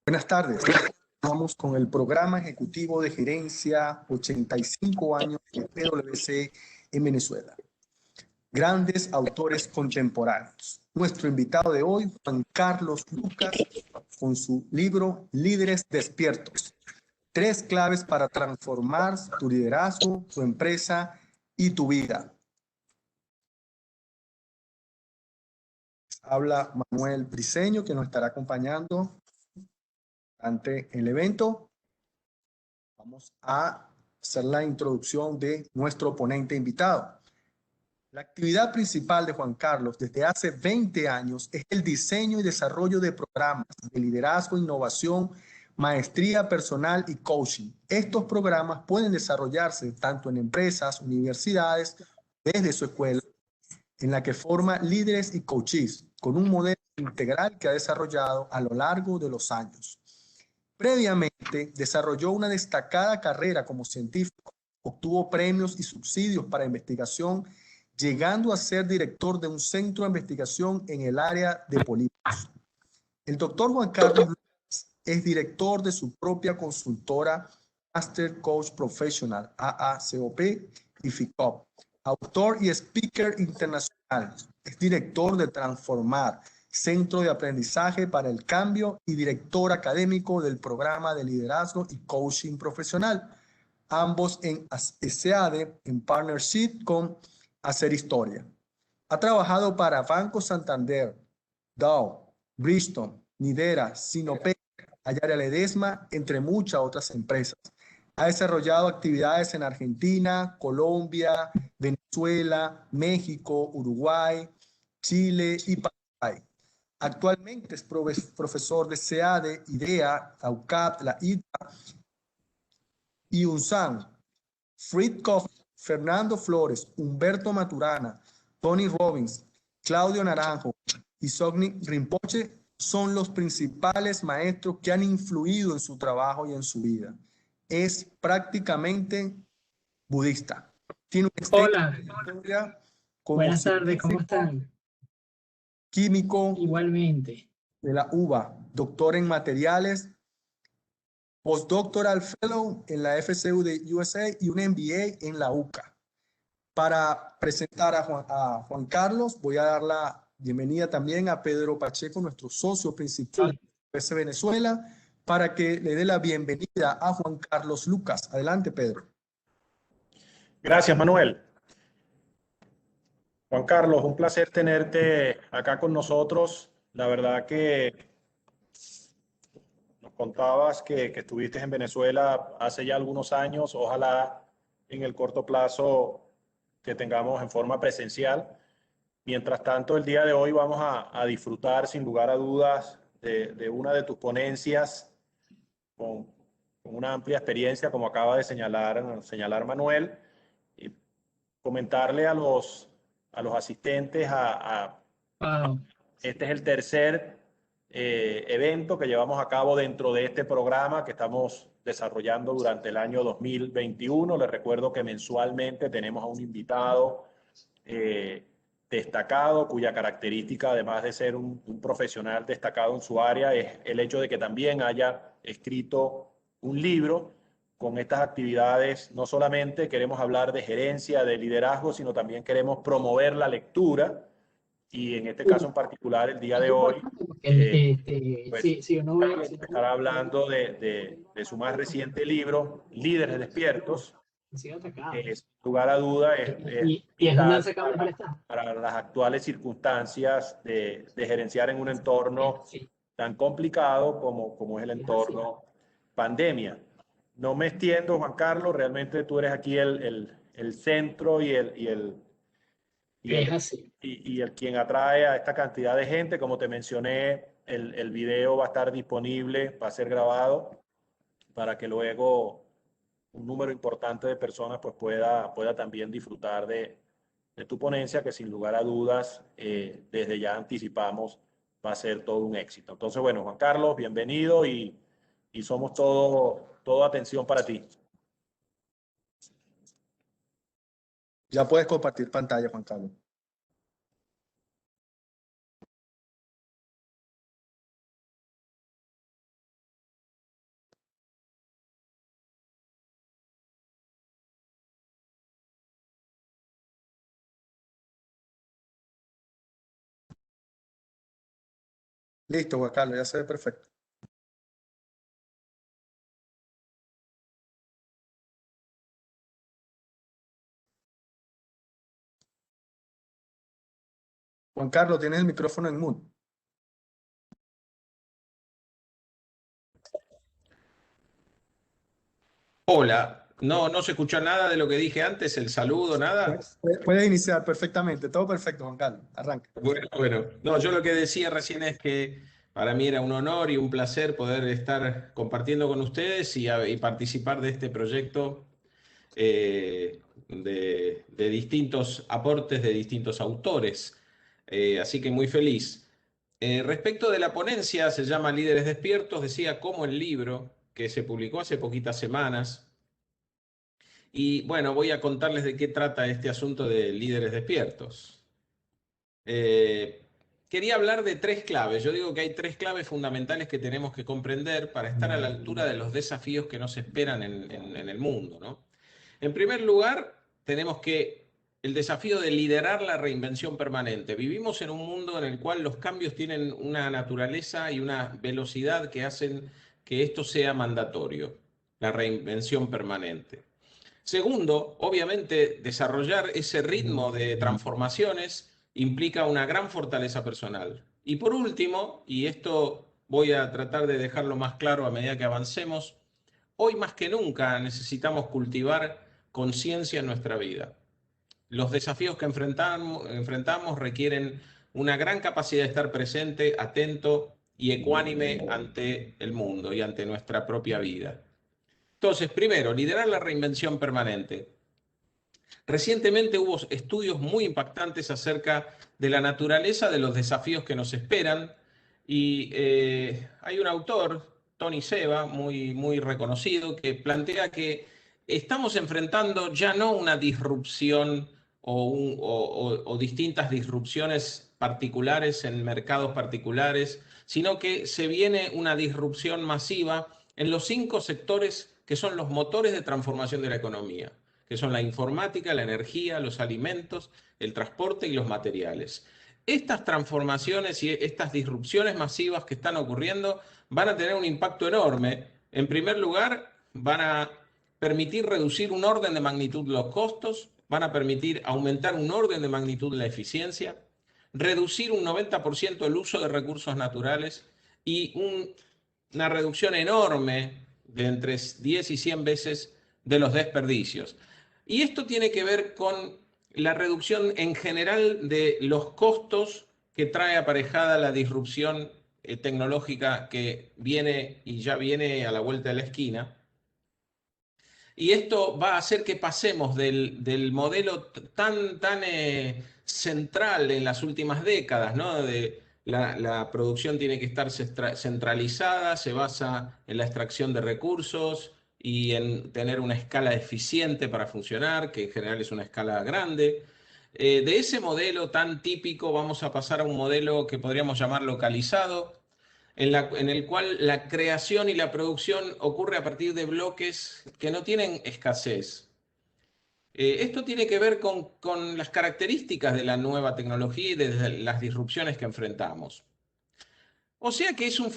Buenas tardes. Vamos con el programa ejecutivo de gerencia 85 años de PwC en Venezuela. Grandes autores contemporáneos. Nuestro invitado de hoy, Juan Carlos Lucas, con su libro Líderes Despiertos. 3 claves para transformar tu liderazgo, tu empresa y tu vida. Habla Manuel Briceño, que nos estará acompañando ante el evento. Vamos a hacer la introducción de nuestro ponente invitado. La actividad principal de Juan Carlos desde hace 20 años es el diseño y desarrollo de programas de liderazgo, innovación, maestría personal y coaching. Estos programas pueden desarrollarse tanto en empresas, universidades, desde su escuela, en la que forma líderes y coaches, con un modelo integral que ha desarrollado a lo largo de los años. Previamente, desarrolló una destacada carrera como científico, obtuvo premios y subsidios para investigación, llegando a ser director de un centro de investigación en el área de polímeros. El doctor Juan Carlos Lucas es director de su propia consultora Master Coach Professional, AACOP y FICOP, autor y speaker internacional. Es director de Transformar, Centro de Aprendizaje para el Cambio y director académico del programa de liderazgo y coaching profesional, ambos en SEADE en partnership con Hacer Historia. Ha trabajado para Banco Santander, Dow, Bridgestone, Nidera, Sinopec, Ayala Ledesma, entre muchas otras empresas. Ha desarrollado actividades en Argentina, Colombia, Venezuela, México, Uruguay, Chile y Paraguay. Actualmente es profesor de SEADE, IDEA, AUCAP, la IDA y UNSAN. Fred Koff, Fernando Flores, Humberto Maturana, Tony Robbins, Claudio Naranjo y Sogni Rinpoche son los principales maestros que han influido en su trabajo y en su vida. Es prácticamente budista. Tiene una Hola, historia como buenas tardes, ¿cómo están? Químico Igualmente. de la UBA, doctor en materiales, postdoctoral fellow en la FCU de USA y un MBA en la UCA. Para presentar a Juan Carlos, voy a dar la bienvenida también a Pedro Pacheco, nuestro socio principal de PwC Venezuela, para que le dé la bienvenida a Juan Carlos Lucas. Adelante, Pedro. Gracias, Manuel. Juan Carlos, un placer tenerte acá con nosotros. La verdad que nos contabas que estuviste en Venezuela hace ya algunos años. Ojalá en el corto plazo te tengamos en forma presencial. Mientras tanto, el día de hoy vamos a disfrutar sin lugar a dudas de una de tus ponencias con una amplia experiencia, como acaba de señalar Manuel, y comentarle a los asistentes Wow. este es el tercer evento que llevamos a cabo dentro de este programa que estamos desarrollando durante el año 2021. Les recuerdo que mensualmente tenemos a un invitado destacado, cuya característica, además de ser un profesional destacado en su área, es el hecho de que también haya escrito un libro. Con estas actividades no solamente queremos hablar de gerencia, de liderazgo, sino también queremos promover la lectura. Y en este caso en particular, el día de hoy, pues, Sí, uno ve. estará hablando de su más reciente libro, Líderes Despiertos, que sin lugar a duda es Es donde han vital sacado la palestra. para las actuales circunstancias de gerenciar en un entorno Sí, tan complicado como es el entorno pandemia. No me extiendo, Juan Carlos, realmente tú eres aquí el centro es así. y el quien atrae a esta cantidad de gente. Como te mencioné, el video va a estar disponible, va a ser grabado para que luego un número importante de personas pues pueda también disfrutar de tu ponencia, que sin lugar a dudas, desde ya anticipamos, va a ser todo un éxito. Entonces, bueno, Juan Carlos, bienvenido y somos todo atención para ti. Ya puedes compartir pantalla, Juan Carlos. Listo, Juan Carlos, ya se ve perfecto. Juan Carlos, tienes el micrófono en mute. Hola, no se escuchó nada de lo que dije antes, el saludo, nada. Puedes iniciar perfectamente, todo perfecto, Juan Carlos. Arranca. Bueno, no, yo lo que decía recién es que para mí era un honor y un placer poder estar compartiendo con ustedes y participar de este proyecto de distintos aportes de distintos autores. Así que muy feliz. Respecto de la ponencia, se llama Líderes Despiertos, decía como el libro que se publicó hace poquitas semanas. Y bueno, voy a contarles de qué trata este asunto de líderes despiertos. Quería hablar de tres claves. Yo digo que hay tres claves fundamentales que tenemos que comprender para estar a la altura de los desafíos que nos esperan en el mundo, ¿no? En primer lugar, tenemos que el desafío de liderar la reinvención permanente. Vivimos en un mundo en el cual los cambios tienen una naturaleza y una velocidad que hacen que esto sea mandatorio, la reinvención permanente. Segundo, obviamente, desarrollar ese ritmo de transformaciones implica una gran fortaleza personal. Y por último, y esto voy a tratar de dejarlo más claro a medida que avancemos, hoy más que nunca necesitamos cultivar conciencia en nuestra vida. Los desafíos que enfrentamos requieren una gran capacidad de estar presente, atento y ecuánime ante el mundo y ante nuestra propia vida. Entonces, primero, liderar la reinvención permanente. Recientemente hubo estudios muy impactantes acerca de la naturaleza de los desafíos que nos esperan y hay un autor, Tony Seba, muy reconocido, que plantea que estamos enfrentando ya no una disrupción o distintas disrupciones particulares en mercados particulares, sino que se viene una disrupción masiva en los 5 sectores que son los motores de transformación de la economía, que son la informática, la energía, los alimentos, el transporte y los materiales. Estas transformaciones y estas disrupciones masivas que están ocurriendo van a tener un impacto enorme. En primer lugar, van a permitir reducir un orden de magnitud los costos, van a permitir aumentar un orden de magnitud la eficiencia, reducir un 90% el uso de recursos naturales y una reducción enorme de entre 10 y 100 veces de los desperdicios. Y esto tiene que ver con la reducción en general de los costos que trae aparejada la disrupción tecnológica que viene y ya viene a la vuelta de la esquina. Y esto va a hacer que pasemos del modelo tan central en las últimas décadas, ¿no? De la producción tiene que estar centralizada, se basa en la extracción de recursos y en tener una escala eficiente para funcionar, que en general es una escala grande. De ese modelo tan típico vamos a pasar a un modelo que podríamos llamar localizado, en el cual la creación y la producción ocurre a partir de bloques que no tienen escasez. Esto tiene que ver con las características de la nueva tecnología y de las disrupciones que enfrentamos. O sea que es un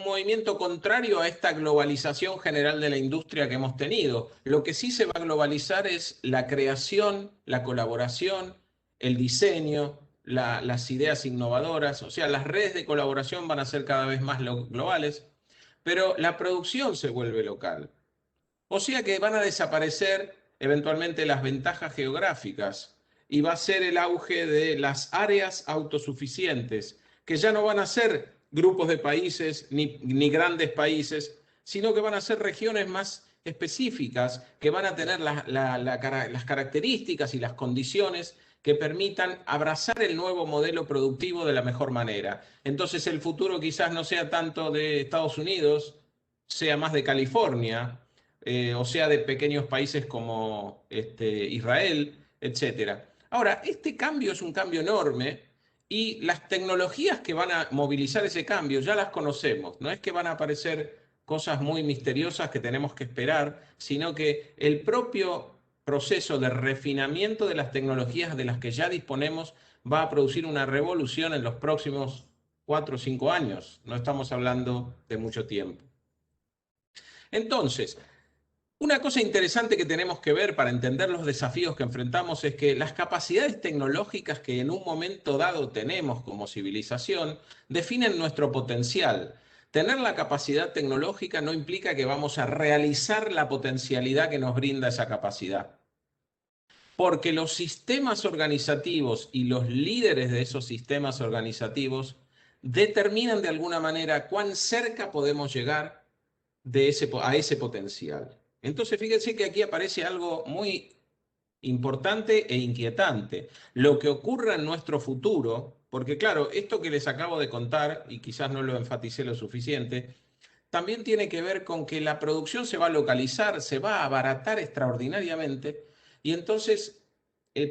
movimiento contrario a esta globalización general de la industria que hemos tenido. Lo que sí se va a globalizar es la creación, la colaboración, el diseño, las ideas innovadoras. O sea, las redes de colaboración van a ser cada vez más globales, pero la producción se vuelve local. O sea que van a desaparecer eventualmente las ventajas geográficas y va a ser el auge de las áreas autosuficientes, que ya no van a ser grupos de países ni grandes países, sino que van a ser regiones más específicas que van a tener las características y las condiciones que permitan abrazar el nuevo modelo productivo de la mejor manera. Entonces el futuro quizás no sea tanto de Estados Unidos, sea más de California, o sea de pequeños países como Israel, etcétera. Ahora, este cambio es un cambio enorme y las tecnologías que van a movilizar ese cambio ya las conocemos. No es que van a aparecer cosas muy misteriosas que tenemos que esperar, sino que el propio proceso de refinamiento de las tecnologías de las que ya disponemos va a producir una revolución en los próximos 4 o 5 años, no estamos hablando de mucho tiempo. Entonces, una cosa interesante que tenemos que ver para entender los desafíos que enfrentamos es que las capacidades tecnológicas que en un momento dado tenemos como civilización definen nuestro potencial. Tener la capacidad tecnológica no implica que vamos a realizar la potencialidad que nos brinda esa capacidad. Porque los sistemas organizativos y los líderes de esos sistemas organizativos determinan de alguna manera cuán cerca podemos llegar a ese potencial. Entonces, fíjense que aquí aparece algo muy importante e inquietante. Lo que ocurra en nuestro futuro, porque claro, esto que les acabo de contar, y quizás no lo enfaticé lo suficiente, también tiene que ver con que la producción se va a localizar, se va a abaratar extraordinariamente, y entonces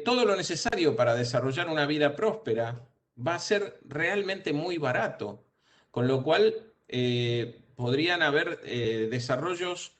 todo lo necesario para desarrollar una vida próspera va a ser realmente muy barato, con lo cual podrían haber desarrollos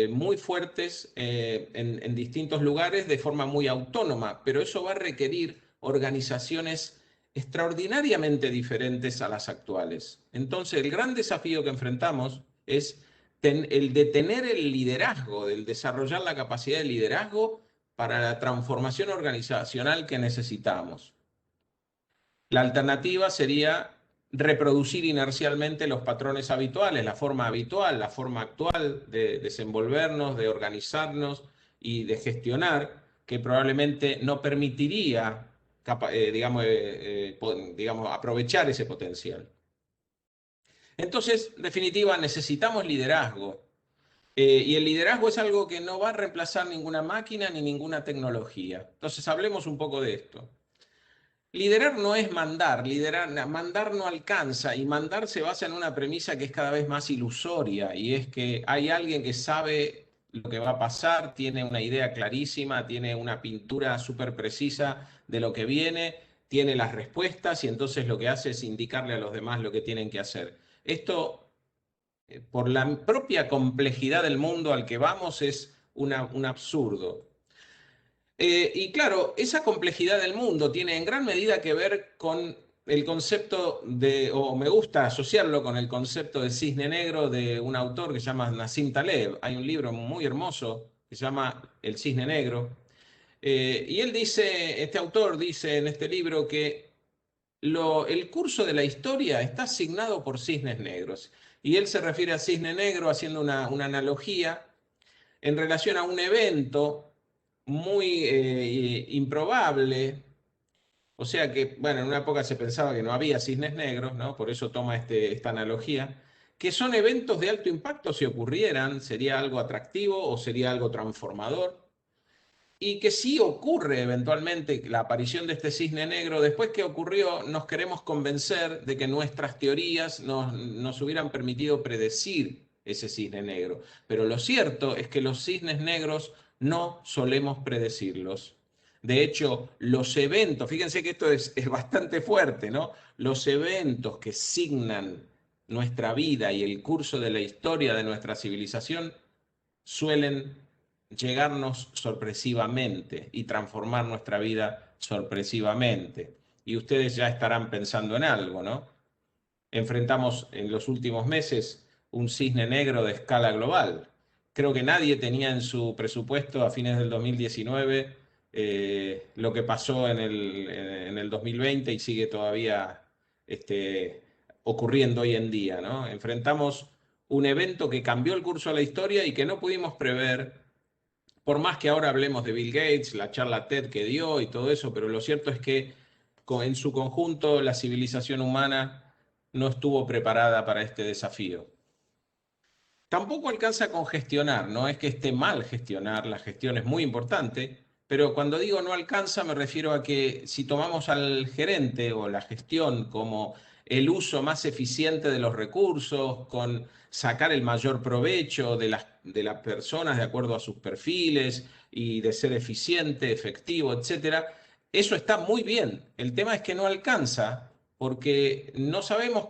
muy fuertes en distintos lugares de forma muy autónoma, pero eso va a requerir organizaciones extraordinariamente diferentes a las actuales. Entonces, el gran desafío que enfrentamos es el de tener el liderazgo, el desarrollar la capacidad de liderazgo para la transformación organizacional que necesitamos. La alternativa sería reproducir inercialmente los patrones habituales, la forma habitual, la forma actual de desenvolvernos, de organizarnos y de gestionar, que probablemente no permitiría, digamos, aprovechar ese potencial. Entonces, en definitiva, necesitamos liderazgo. Y el liderazgo es algo que no va a reemplazar ninguna máquina ni ninguna tecnología. Entonces, hablemos un poco de esto. Liderar no es mandar, mandar no alcanza, y mandar se basa en una premisa que es cada vez más ilusoria, y es que hay alguien que sabe lo que va a pasar, tiene una idea clarísima, tiene una pintura súper precisa de lo que viene, tiene las respuestas, y entonces lo que hace es indicarle a los demás lo que tienen que hacer. Esto, por la propia complejidad del mundo al que vamos, es un absurdo. Y claro, esa complejidad del mundo tiene en gran medida que ver con el concepto de, o me gusta asociarlo con el concepto de cisne negro de un autor que se llama Nassim Taleb. Hay un libro muy hermoso que se llama El cisne negro. Y él dice, este autor dice en este libro que el curso de la historia está asignado por cisnes negros. Y él se refiere a cisne negro haciendo una analogía en relación a un evento muy improbable. O sea que, bueno, en una época se pensaba que no había cisnes negros, ¿no? Por eso toma esta analogía, que son eventos de alto impacto si ocurrieran, sería algo atractivo o sería algo transformador, y que si ocurre eventualmente la aparición de este cisne negro, después que ocurrió, nos queremos convencer de que nuestras teorías nos hubieran permitido predecir ese cisne negro. Pero lo cierto es que los cisnes negros no solemos predecirlos. De hecho, los eventos, fíjense que esto es bastante fuerte, ¿no? Los eventos que signan nuestra vida y el curso de la historia de nuestra civilización suelen llegarnos sorpresivamente y transformar nuestra vida sorpresivamente. Y ustedes ya estarán pensando en algo, ¿no? Enfrentamos en los últimos meses un cisne negro de escala global. Creo que nadie tenía en su presupuesto a fines del 2019 lo que pasó en el 2020 y sigue todavía ocurriendo hoy en día, ¿no? Enfrentamos un evento que cambió el curso de la historia y que no pudimos prever, por más que ahora hablemos de Bill Gates, la charla TED que dio y todo eso, pero lo cierto es que en su conjunto la civilización humana no estuvo preparada para este desafío. Tampoco alcanza con gestionar, no es que esté mal gestionar, la gestión es muy importante, pero cuando digo no alcanza me refiero a que si tomamos al gerente o la gestión como el uso más eficiente de los recursos, con sacar el mayor provecho de las personas de acuerdo a sus perfiles y de ser eficiente, efectivo, etcétera, eso está muy bien. El tema es que no alcanza porque no sabemos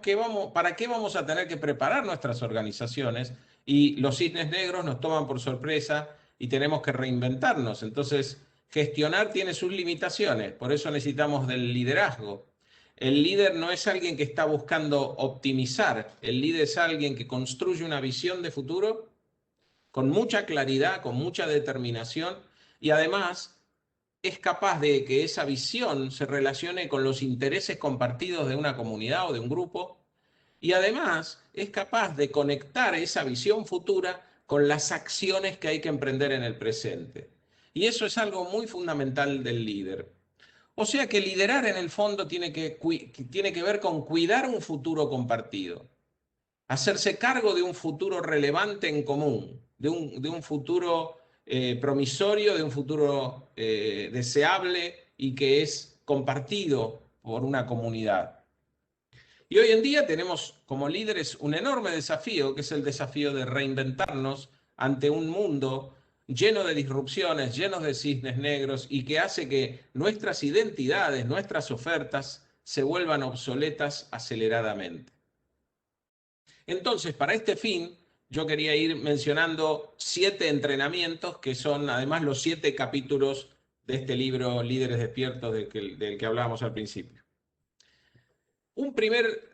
para qué vamos a tener que preparar nuestras organizaciones y los cisnes negros nos toman por sorpresa y tenemos que reinventarnos. Entonces, gestionar tiene sus limitaciones, por eso necesitamos del liderazgo. El líder no es alguien que está buscando optimizar, el líder es alguien que construye una visión de futuro con mucha claridad, con mucha determinación y además es capaz de que esa visión se relacione con los intereses compartidos de una comunidad o de un grupo y además es capaz de conectar esa visión futura con las acciones que hay que emprender en el presente. Y eso es algo muy fundamental del líder. O sea que liderar en el fondo tiene que ver con cuidar un futuro compartido, hacerse cargo de un futuro relevante en común, de un futuro promisorio, de un futuro deseable y que es compartido por una comunidad. Y hoy en día tenemos como líderes un enorme desafío, que es el desafío de reinventarnos ante un mundo lleno de disrupciones, lleno de cisnes negros y que hace que nuestras identidades, nuestras ofertas se vuelvan obsoletas aceleradamente. Entonces, para este fin, yo quería ir mencionando 7 entrenamientos que son además los 7 capítulos de este libro Líderes Despiertos del que hablábamos al principio. Un primer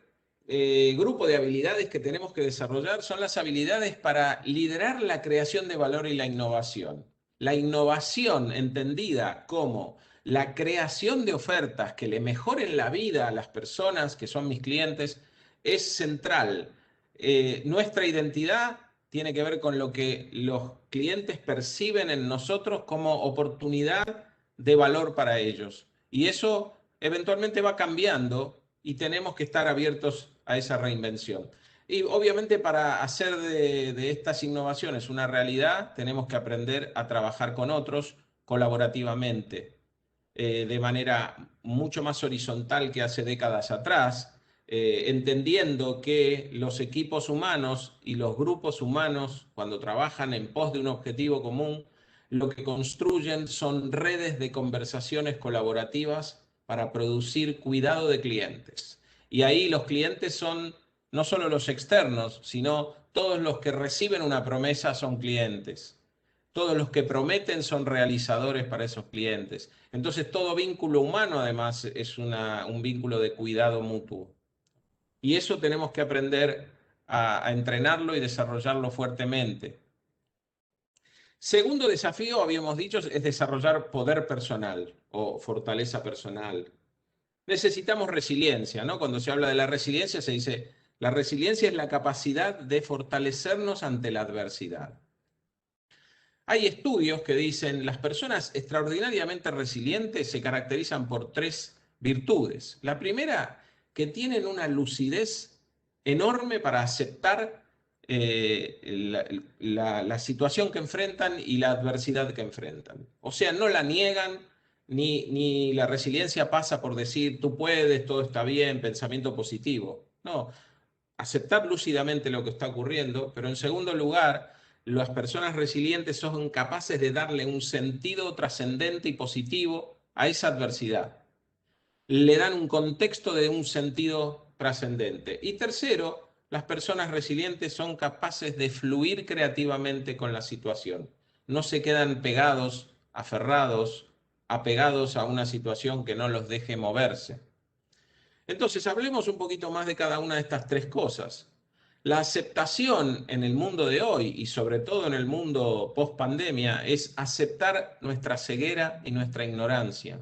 grupo de habilidades que tenemos que desarrollar son las habilidades para liderar la creación de valor y la innovación. La innovación entendida como la creación de ofertas que le mejoren la vida a las personas que son mis clientes es central. Nuestra identidad tiene que ver con lo que los clientes perciben en nosotros como oportunidad de valor para ellos. Y eso eventualmente va cambiando y tenemos que estar abiertos a esa reinvención. Y obviamente para hacer de estas innovaciones una realidad, tenemos que aprender a trabajar con otros colaborativamente, de manera mucho más horizontal que hace décadas atrás, entendiendo que los equipos humanos y los grupos humanos, cuando trabajan en pos de un objetivo común, lo que construyen son redes de conversaciones colaborativas para producir cuidado de clientes. Y ahí los clientes son no solo los externos, sino todos los que reciben una promesa son clientes. Todos los que prometen son realizadores para esos clientes. Entonces todo vínculo humano además es un vínculo de cuidado mutuo. Y eso tenemos que aprender a entrenarlo y desarrollarlo fuertemente. Segundo desafío, habíamos dicho, es desarrollar poder personal o fortaleza personal. Necesitamos resiliencia, ¿no? Cuando se habla de la resiliencia se dice, la resiliencia es la capacidad de fortalecernos ante la adversidad. Hay estudios que dicen, las personas extraordinariamente resilientes se caracterizan por 3 virtudes. La primera, que tienen una lucidez enorme para aceptar la situación que enfrentan y la adversidad que enfrentan. O sea, no la niegan, ni la resiliencia pasa por decir, tú puedes, todo está bien, pensamiento positivo. No, aceptar lúcidamente lo que está ocurriendo, pero en segundo lugar, las personas resilientes son capaces de darle un sentido trascendente y positivo a esa adversidad. Le dan un contexto de un sentido trascendente. Y tercero, las personas resilientes son capaces de fluir creativamente con la situación. No se quedan pegados, aferrados, apegados a una situación que no los deje moverse. Entonces, hablemos un poquito más de cada una de estas 3 cosas. La aceptación en el mundo de hoy y sobre todo en el mundo post-pandemia es aceptar nuestra ceguera y nuestra ignorancia.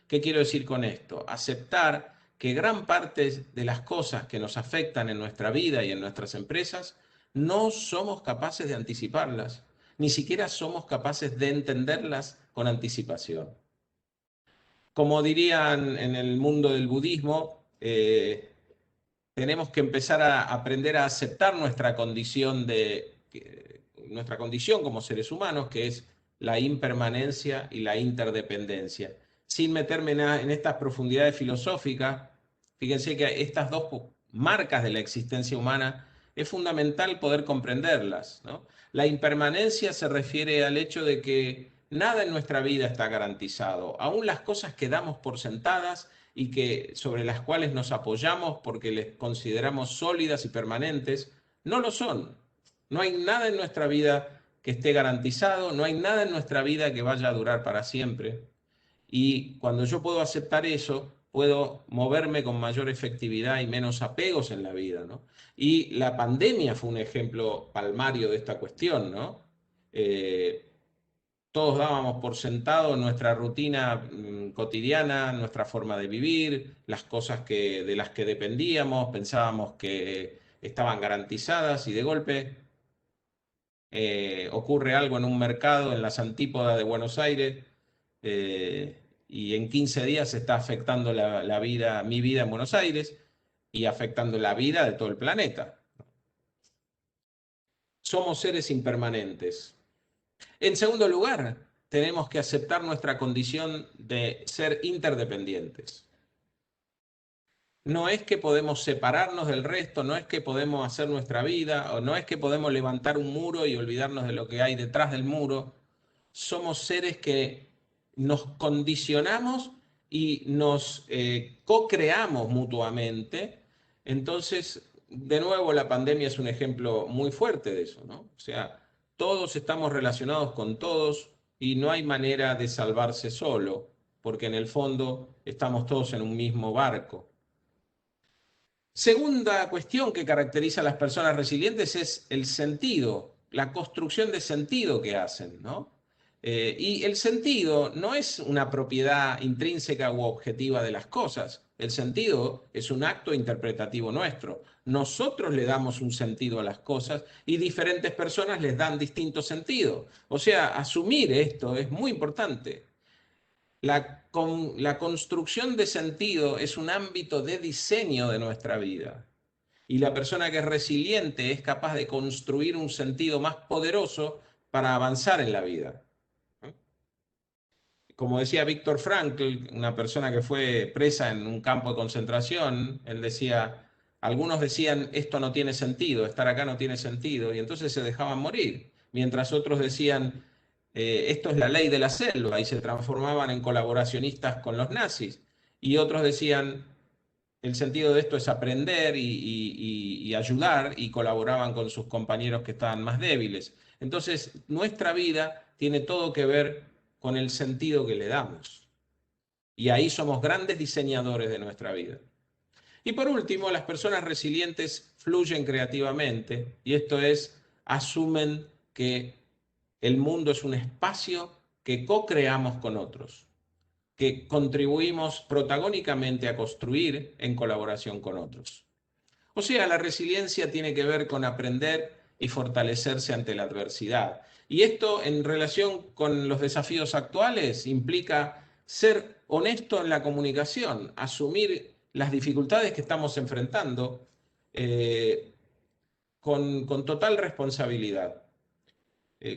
¿Qué quiero decir con esto? Aceptar que gran parte de las cosas que nos afectan en nuestra vida y en nuestras empresas no somos capaces de anticiparlas, ni siquiera somos capaces de entenderlas con anticipación. Como dirían en el mundo del budismo, tenemos que empezar a aprender a aceptar nuestra condición como seres humanos, que es la impermanencia y la interdependencia. Sin meterme en estas profundidades filosóficas, fíjense que estas 2 marcas de la existencia humana es fundamental poder comprenderlas, ¿no? La impermanencia se refiere al hecho de que nada en nuestra vida está garantizado, aún las cosas que damos por sentadas y sobre las cuales nos apoyamos porque les consideramos sólidas y permanentes, no lo son. No hay nada en nuestra vida que esté garantizado, no hay nada en nuestra vida que vaya a durar para siempre. Y cuando yo puedo aceptar eso, puedo moverme con mayor efectividad y menos apegos en la vida, ¿no? Y la pandemia fue un ejemplo palmario de esta cuestión, ¿no? Todos dábamos por sentado nuestra rutina cotidiana, nuestra forma de vivir, las cosas de las que dependíamos, pensábamos que estaban garantizadas y de golpe ocurre algo en un mercado en las antípodas de Buenos Aires y en 15 días se está afectando mi vida en Buenos Aires y afectando la vida de todo el planeta. Somos seres impermanentes. En segundo lugar, tenemos que aceptar nuestra condición de ser interdependientes. No es que podemos separarnos del resto, no es que podemos hacer nuestra vida, o no es que podemos levantar un muro y olvidarnos de lo que hay detrás del muro. Somos seres que nos condicionamos y nos co-creamos mutuamente. Entonces, de nuevo, la pandemia es un ejemplo muy fuerte de eso, ¿no? O sea, todos estamos relacionados con todos y no hay manera de salvarse solo, porque en el fondo estamos todos en un mismo barco. Segunda cuestión que caracteriza a las personas resilientes es el sentido, la construcción de sentido que hacen, ¿no? Y el sentido no es una propiedad intrínseca u objetiva de las cosas. El sentido es un acto interpretativo nuestro. Nosotros le damos un sentido a las cosas y diferentes personas les dan distinto sentido. O sea, asumir esto es muy importante. La construcción de sentido es un ámbito de diseño de nuestra vida. Y la persona que es resiliente es capaz de construir un sentido más poderoso para avanzar en la vida. Como decía Viktor Frankl, una persona que fue presa en un campo de concentración, él decía, algunos decían, esto no tiene sentido, estar acá no tiene sentido, y entonces se dejaban morir, mientras otros decían, esto es la ley de la selva, y se transformaban en colaboracionistas con los nazis, y otros decían, el sentido de esto es aprender y ayudar, y colaboraban con sus compañeros que estaban más débiles. Entonces, nuestra vida tiene todo que ver con el sentido que le damos. Y ahí somos grandes diseñadores de nuestra vida. Y por último, las personas resilientes fluyen creativamente, y esto es, asumen que el mundo es un espacio que co-creamos con otros, que contribuimos protagónicamente a construir en colaboración con otros. O sea, la resiliencia tiene que ver con aprender y fortalecerse ante la adversidad. Y esto, en relación con los desafíos actuales, implica ser honesto en la comunicación, asumir las dificultades que estamos enfrentando con total responsabilidad.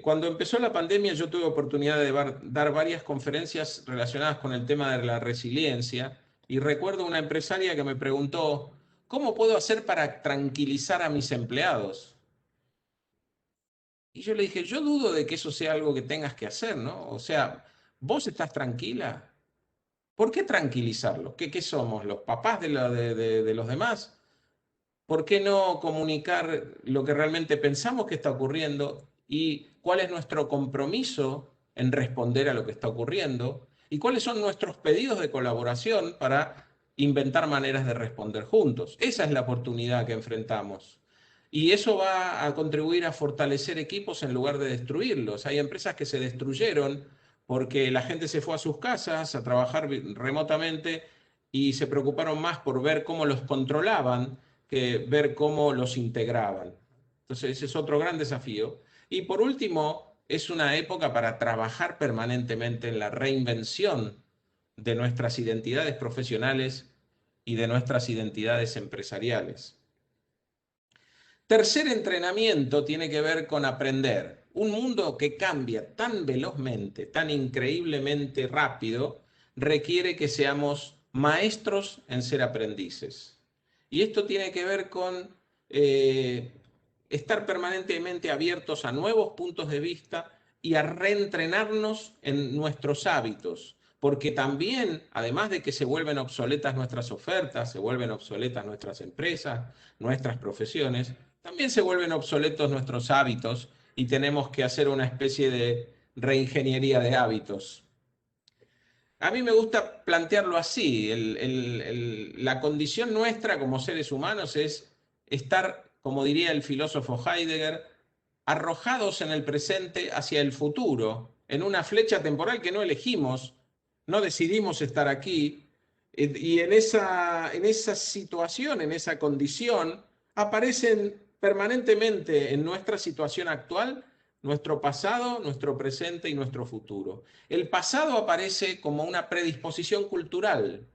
Cuando empezó la pandemia, yo tuve oportunidad de dar varias conferencias relacionadas con el tema de la resiliencia, y recuerdo una empresaria que me preguntó, ¿cómo puedo hacer para tranquilizar a mis empleados? Y yo le dije, yo dudo de que eso sea algo que tengas que hacer, ¿no? O sea, ¿vos estás tranquila? ¿Por qué tranquilizarlos? ¿Qué somos? ¿Los papás de los demás? ¿Por qué no comunicar lo que realmente pensamos que está ocurriendo y cuál es nuestro compromiso en responder a lo que está ocurriendo y cuáles son nuestros pedidos de colaboración para inventar maneras de responder juntos? Esa es la oportunidad que enfrentamos. Y eso va a contribuir a fortalecer equipos en lugar de destruirlos. Hay empresas que se destruyeron porque la gente se fue a sus casas a trabajar remotamente y se preocuparon más por ver cómo los controlaban que ver cómo los integraban. Entonces, ese es otro gran desafío. Y por último, es una época para trabajar permanentemente en la reinvención de nuestras identidades profesionales y de nuestras identidades empresariales. Tercer entrenamiento tiene que ver con aprender. Un mundo que cambia tan velozmente, tan increíblemente rápido, requiere que seamos maestros en ser aprendices. Y esto tiene que ver con estar permanentemente abiertos a nuevos puntos de vista y a reentrenarnos en nuestros hábitos, porque también, además de que se vuelven obsoletas nuestras ofertas, se vuelven obsoletas nuestras empresas, nuestras profesiones, también se vuelven obsoletos nuestros hábitos y tenemos que hacer una especie de reingeniería de hábitos. A mí me gusta plantearlo así. La condición nuestra como seres humanos es estar, como diría el filósofo Heidegger, arrojados en el presente hacia el futuro, en una flecha temporal que no elegimos, no decidimos estar aquí, y en esa situación, en esa condición, aparecen permanentemente en nuestra situación actual nuestro pasado, nuestro presente y nuestro futuro. El pasado aparece como una predisposición cultural.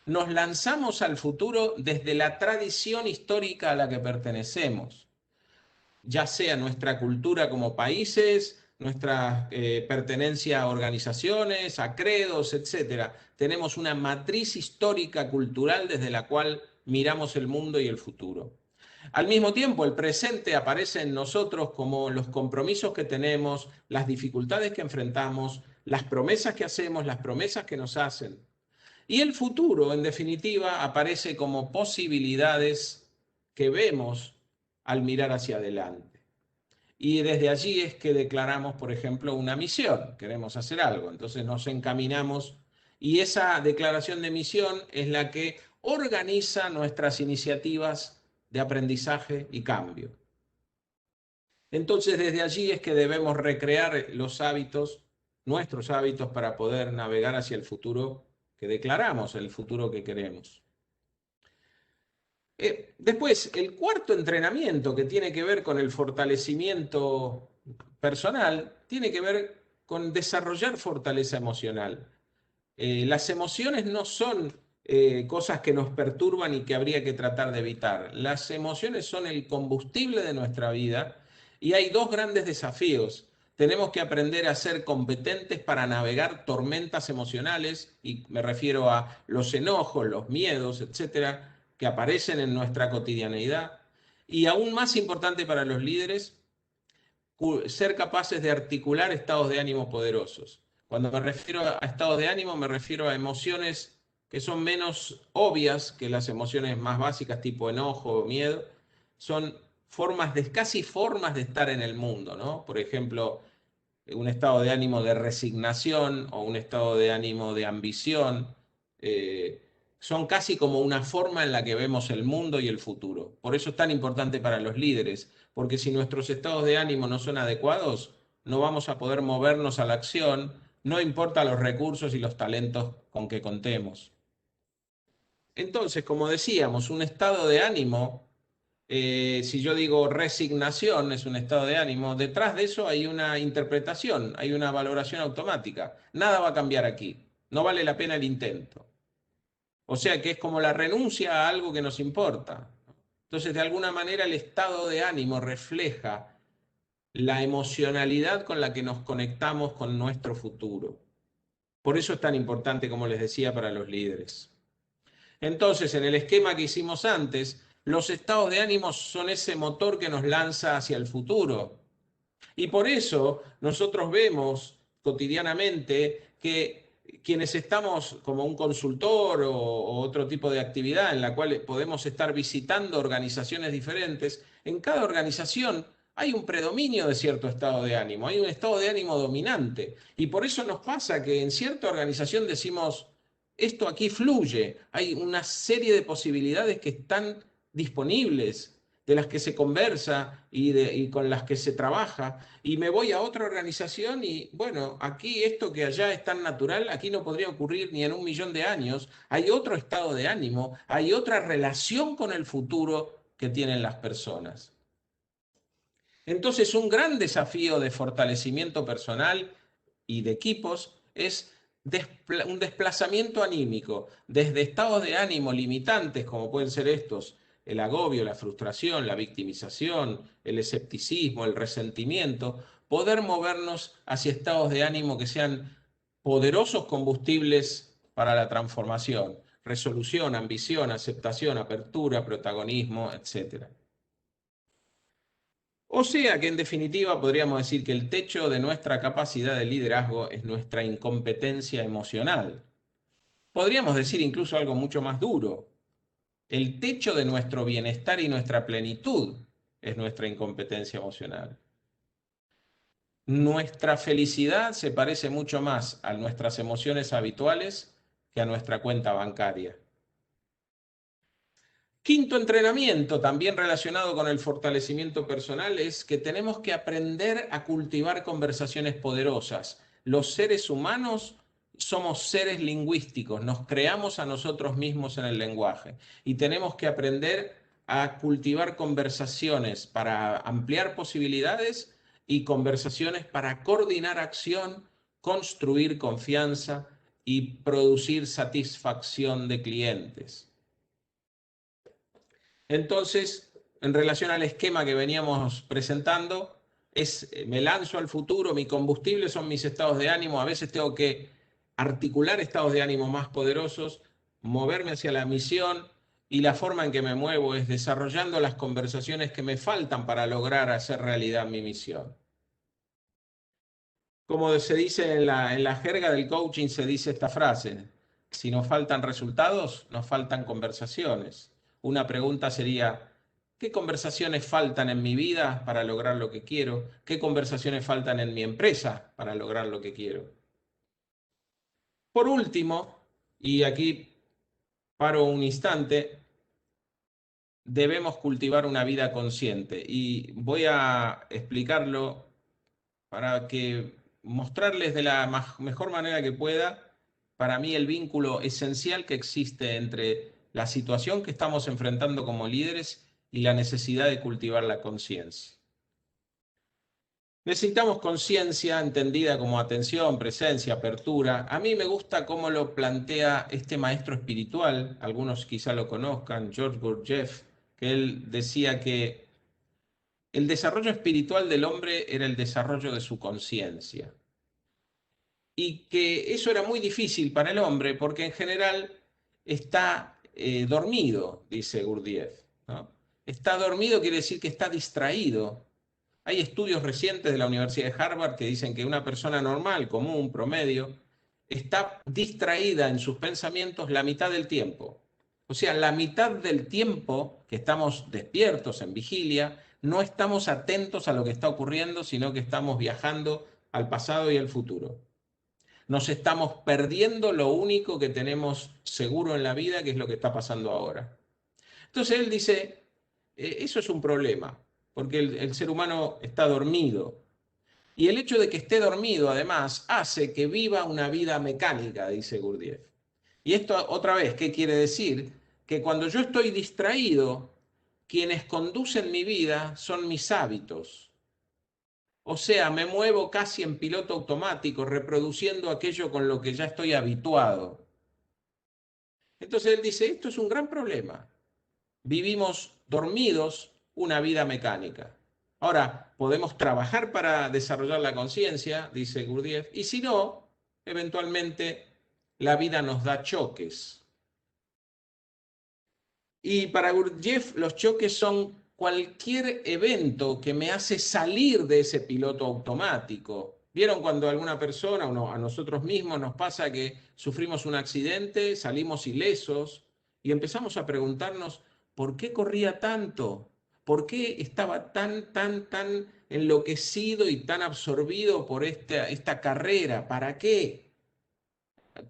Nos lanzamos al futuro desde la tradición histórica a la que pertenecemos, ya sea nuestra cultura como países, nuestra pertenencia a organizaciones, a credos, etc. Tenemos una matriz histórica cultural desde la cual miramos el mundo y el futuro. Al mismo tiempo, el presente aparece en nosotros como los compromisos que tenemos, las dificultades que enfrentamos, las promesas que hacemos, las promesas que nos hacen. Y el futuro, en definitiva, aparece como posibilidades que vemos al mirar hacia adelante. Y desde allí es que declaramos, por ejemplo, una misión, queremos hacer algo, entonces nos encaminamos y esa declaración de misión es la que organiza nuestras iniciativas de aprendizaje y cambio. Entonces desde allí es que debemos recrear los hábitos, nuestros hábitos, para poder navegar hacia el futuro que declaramos, el futuro que queremos. Después, el cuarto entrenamiento que tiene que ver con el fortalecimiento personal, tiene que ver con desarrollar fortaleza emocional. Las emociones no son cosas que nos perturban y que habría que tratar de evitar. Las emociones son el combustible de nuestra vida y hay dos grandes desafíos. Tenemos que aprender a ser competentes para navegar tormentas emocionales, y me refiero a los enojos, los miedos, etcétera, que aparecen en nuestra cotidianeidad. Y aún más importante para los líderes, ser capaces de articular estados de ánimo poderosos. Cuando me refiero a estados de ánimo, me refiero a emociones que son menos obvias que las emociones más básicas, tipo enojo o miedo. Son casi formas de estar en el mundo, ¿no? Por ejemplo, un estado de ánimo de resignación o un estado de ánimo de ambición. Son casi como una forma en la que vemos el mundo y el futuro. Por eso es tan importante para los líderes, porque si nuestros estados de ánimo no son adecuados, no vamos a poder movernos a la acción, no importa los recursos y los talentos con que contemos. Entonces, como decíamos, un estado de ánimo, si yo digo resignación es un estado de ánimo, detrás de eso hay una interpretación, hay una valoración automática. Nada va a cambiar aquí, no vale la pena el intento. O sea que es como la renuncia a algo que nos importa. Entonces, de alguna manera, el estado de ánimo refleja la emocionalidad con la que nos conectamos con nuestro futuro. Por eso es tan importante, como les decía, para los líderes. Entonces, en el esquema que hicimos antes, los estados de ánimo son ese motor que nos lanza hacia el futuro. Y por eso nosotros vemos cotidianamente que quienes estamos como un consultor o otro tipo de actividad en la cual podemos estar visitando organizaciones diferentes, en cada organización hay un predominio de cierto estado de ánimo, hay un estado de ánimo dominante. Y por eso nos pasa que en cierta organización decimos, esto aquí fluye, hay una serie de posibilidades que están disponibles, de las que se conversa y con las que se trabaja, y me voy a otra organización y bueno, aquí esto que allá es tan natural, aquí no podría ocurrir ni en 1.000.000 de años, hay otro estado de ánimo, hay otra relación con el futuro que tienen las personas. Entonces, un gran desafío de fortalecimiento personal y de equipos es un desplazamiento anímico, desde estados de ánimo limitantes, como pueden ser estos, el agobio, la frustración, la victimización, el escepticismo, el resentimiento, poder movernos hacia estados de ánimo que sean poderosos combustibles para la transformación, resolución, ambición, aceptación, apertura, protagonismo, etc. O sea que en definitiva podríamos decir que el techo de nuestra capacidad de liderazgo es nuestra incompetencia emocional. Podríamos decir incluso algo mucho más duro. El techo de nuestro bienestar y nuestra plenitud es nuestra incompetencia emocional. nuestra felicidad se parece mucho más a nuestras emociones habituales que a nuestra cuenta bancaria. Quinto entrenamiento, también relacionado con el fortalecimiento personal, es que tenemos que aprender a cultivar conversaciones poderosas. Los seres humanos somos seres lingüísticos, nos creamos a nosotros mismos en el lenguaje y tenemos que aprender a cultivar conversaciones para ampliar posibilidades y conversaciones para coordinar acción, construir confianza y producir satisfacción de clientes. Entonces, en relación al esquema que veníamos presentando, me lanzo al futuro, mi combustible son mis estados de ánimo, a veces tengo que articular estados de ánimo más poderosos, moverme hacia la misión, y la forma en que me muevo es desarrollando las conversaciones que me faltan para lograr hacer realidad mi misión. Como se dice en la jerga del coaching, se dice esta frase: si nos faltan resultados, nos faltan conversaciones. Una pregunta sería: ¿qué conversaciones faltan en mi vida para lograr lo que quiero? ¿Qué conversaciones faltan en mi empresa para lograr lo que quiero? Por último, y aquí paro un instante, debemos cultivar una vida consciente. Y voy a explicarlo para que mostrarles de la mejor manera que pueda, para mí, el vínculo esencial que existe entre la situación que estamos enfrentando como líderes y la necesidad de cultivar la conciencia. Necesitamos conciencia entendida como atención, presencia, apertura. A mí me gusta cómo lo plantea este maestro espiritual, algunos quizá lo conozcan, George Gurdjieff, que él decía que el desarrollo espiritual del hombre era el desarrollo de su conciencia. Y que eso era muy difícil para el hombre porque en general está dormido, dice Gurdjieff, ¿no? Está dormido quiere decir que está distraído. Hay estudios recientes de la Universidad de Harvard que dicen que una persona normal, común, promedio, está distraída en sus pensamientos la mitad del tiempo. O sea, la mitad del tiempo que estamos despiertos en vigilia, no estamos atentos a lo que está ocurriendo, sino que estamos viajando al pasado y al futuro. Nos estamos perdiendo lo único que tenemos seguro en la vida, que es lo que está pasando ahora. Entonces él dice, eso es un problema, porque el ser humano está dormido. Y el hecho de que esté dormido, además, hace que viva una vida mecánica, dice Gurdjieff. Y esto, otra vez, ¿qué quiere decir? Que cuando yo estoy distraído, quienes conducen mi vida son mis hábitos. O sea, me muevo casi en piloto automático, reproduciendo aquello con lo que ya estoy habituado. Entonces él dice, esto es un gran problema. Vivimos dormidos una vida mecánica. Ahora, podemos trabajar para desarrollar la conciencia, dice Gurdjieff, y si no, eventualmente la vida nos da choques. Y para Gurdjieff los choques son cualquier evento que me hace salir de ese piloto automático. ¿Vieron cuando a alguna persona o a nosotros mismos nos pasa que sufrimos un accidente, salimos ilesos y empezamos a preguntarnos por qué corría tanto? ¿Por qué estaba tan enloquecido y tan absorbido por esta carrera? ¿Para qué?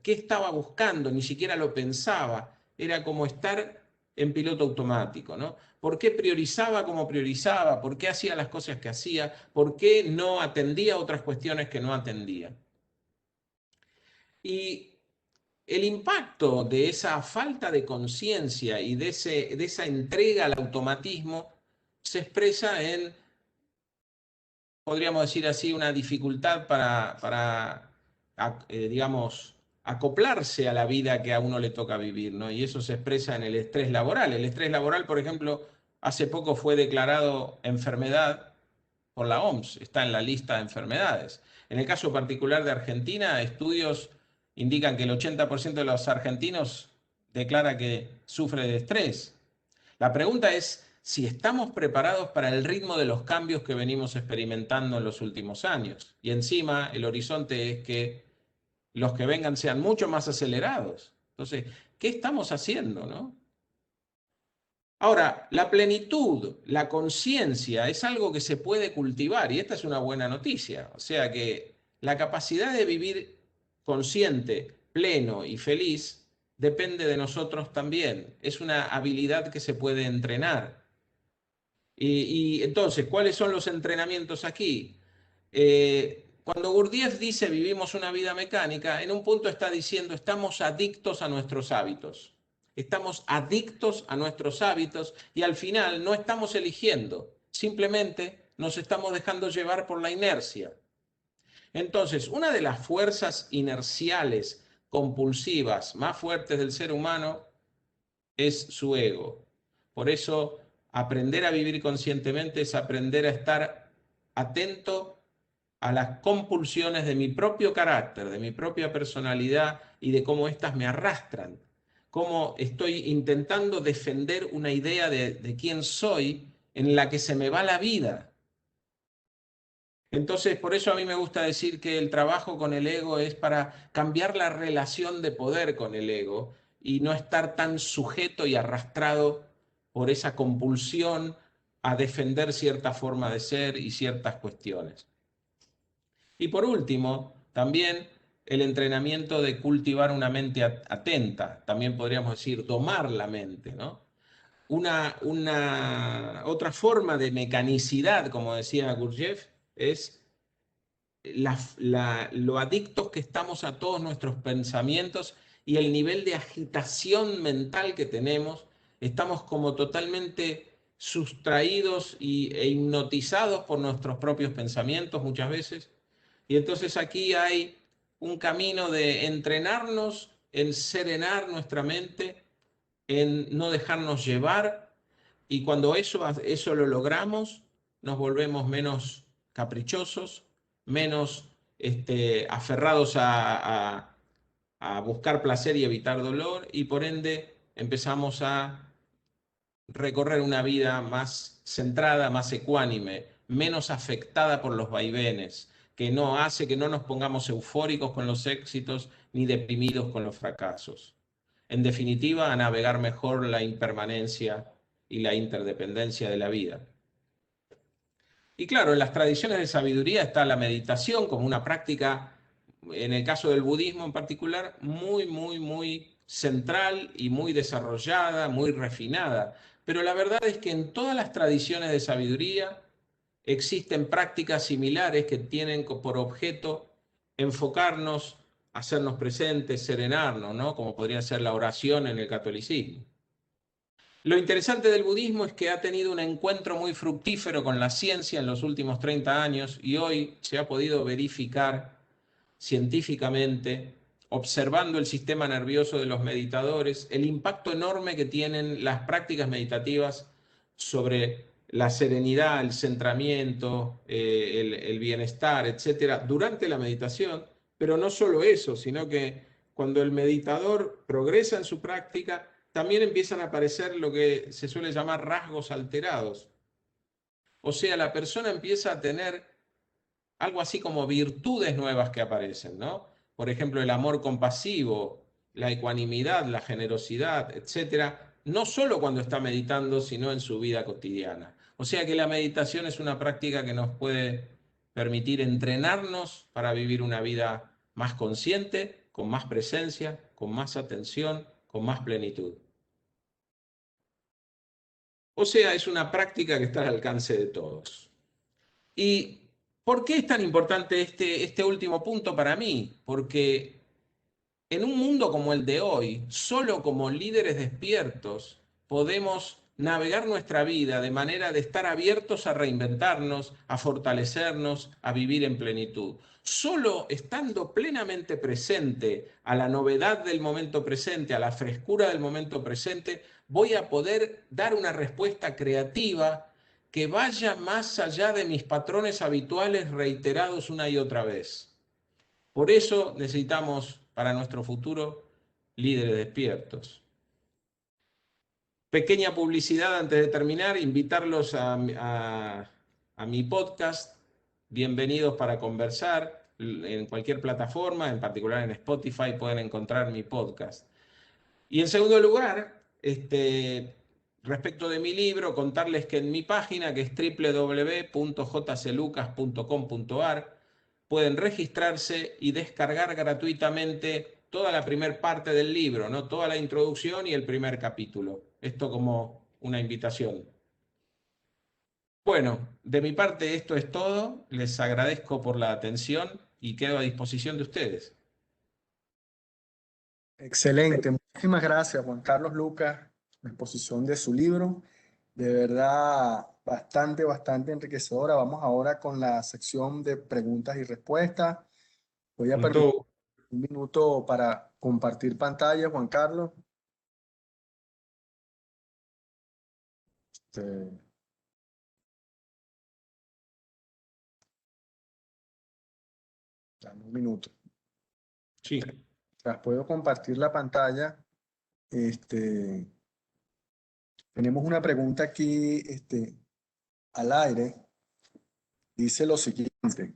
¿Qué estaba buscando? Ni siquiera lo pensaba. Era como estar en piloto automático, ¿no? ¿Por qué priorizaba como priorizaba? ¿Por qué hacía las cosas que hacía? ¿Por qué no atendía otras cuestiones que no atendía? Y el impacto de esa falta de conciencia y de esa entrega al automatismo se expresa en, podríamos decir así, una dificultad para digamos, acoplarse a la vida que a uno le toca vivir, ¿no? Y eso se expresa en el estrés laboral. El estrés laboral, por ejemplo, hace poco fue declarado enfermedad por la OMS, está en la lista de enfermedades. En el caso particular de Argentina, estudios indican que el 80% de los argentinos declara que sufre de estrés. La pregunta es si estamos preparados para el ritmo de los cambios que venimos experimentando en los últimos años. Y encima el horizonte es que los que vengan sean mucho más acelerados. Entonces, ¿qué estamos haciendo, no? Ahora, la plenitud, la conciencia es algo que se puede cultivar y esta es una buena noticia. O sea que la capacidad de vivir consciente, pleno y feliz depende de nosotros también. Es una habilidad que se puede entrenar. Y entonces, ¿cuáles son los entrenamientos aquí? Cuando Gurdjieff dice vivimos una vida mecánica, en un punto está diciendo estamos adictos a nuestros hábitos. Estamos adictos a nuestros hábitos y al final no estamos eligiendo, simplemente nos estamos dejando llevar por la inercia. Entonces, una de las fuerzas inerciales compulsivas más fuertes del ser humano es su ego. Por eso, aprender a vivir conscientemente es aprender a estar atento a las compulsiones de mi propio carácter, de mi propia personalidad y de cómo éstas me arrastran. Cómo estoy intentando defender una idea de quién soy en la que se me va la vida. Entonces, por eso a mí me gusta decir que el trabajo con el ego es para cambiar la relación de poder con el ego y no estar tan sujeto y arrastrado por esa compulsión a defender cierta forma de ser y ciertas cuestiones. Y por último, también el entrenamiento de cultivar una mente atenta, también podríamos decir domar la mente, ¿no? Otra forma de mecanicidad, como decía Gurdjieff, es lo adictos que estamos a todos nuestros pensamientos y el nivel de agitación mental que tenemos. Estamos como totalmente sustraídos e hipnotizados por nuestros propios pensamientos muchas veces. Y entonces aquí hay un camino de entrenarnos en serenar nuestra mente, en no dejarnos llevar, y cuando eso lo logramos, nos volvemos menos caprichosos, menos aferrados a buscar placer y evitar dolor, y por ende empezamos a recorrer una vida más centrada, más ecuánime, menos afectada por los vaivenes, que no hace que no nos pongamos eufóricos con los éxitos ni deprimidos con los fracasos. En definitiva, a navegar mejor la impermanencia y la interdependencia de la vida. Y claro, en las tradiciones de sabiduría está la meditación como una práctica, en el caso del budismo en particular, muy central y muy desarrollada, muy refinada. Pero la verdad es que en todas las tradiciones de sabiduría existen prácticas similares que tienen por objeto enfocarnos, hacernos presentes, serenarnos, ¿no? Como podría ser la oración en el catolicismo. Lo interesante del budismo es que ha tenido un encuentro muy fructífero con la ciencia en los últimos 30 años y hoy se ha podido verificar científicamente, observando el sistema nervioso de los meditadores, el impacto enorme que tienen las prácticas meditativas sobre la serenidad, el centramiento, el bienestar, etcétera, durante la meditación. Pero no solo eso, sino que cuando el meditador progresa en su práctica, también empiezan a aparecer lo que se suele llamar rasgos alterados. O sea, la persona empieza a tener algo así como virtudes nuevas que aparecen, ¿no? Por ejemplo, el amor compasivo, la ecuanimidad, la generosidad, etcétera, no solo cuando está meditando, sino en su vida cotidiana. O sea que la meditación es una práctica que nos puede permitir entrenarnos para vivir una vida más consciente, con más presencia, con más atención, con más plenitud. O sea, es una práctica que está al alcance de todos. ¿Y por qué es tan importante este último punto para mí? Porque en un mundo como el de hoy, solo como líderes despiertos podemos navegar nuestra vida de manera de estar abiertos a reinventarnos, a fortalecernos, a vivir en plenitud. Solo estando plenamente presente a la novedad del momento presente, a la frescura del momento presente, voy a poder dar una respuesta creativa que vaya más allá de mis patrones habituales reiterados una y otra vez. Por eso necesitamos para nuestro futuro líderes despiertos. Pequeña publicidad antes de terminar, invitarlos a mi podcast, Bienvenidos para Conversar, en cualquier plataforma, en particular en Spotify pueden encontrar mi podcast. Y en segundo lugar, respecto de mi libro, contarles que en mi página, que es www.jclucas.com.ar, pueden registrarse y descargar gratuitamente toda la primera parte del libro, ¿no? Toda la introducción y el primer capítulo. Esto como una invitación. Bueno, de mi parte esto es todo. Les agradezco por la atención y quedo a disposición de ustedes. Excelente. Muchísimas gracias, Juan Carlos Lucas, la exposición de su libro. De verdad, bastante enriquecedora. Vamos ahora con la sección de preguntas y respuestas. Voy a Con permitir todo- un minuto para compartir pantalla, Juan Carlos. Este, dame un minuto. Sí. Las puedo compartir la pantalla. Tenemos una pregunta aquí, al aire. Dice lo siguiente.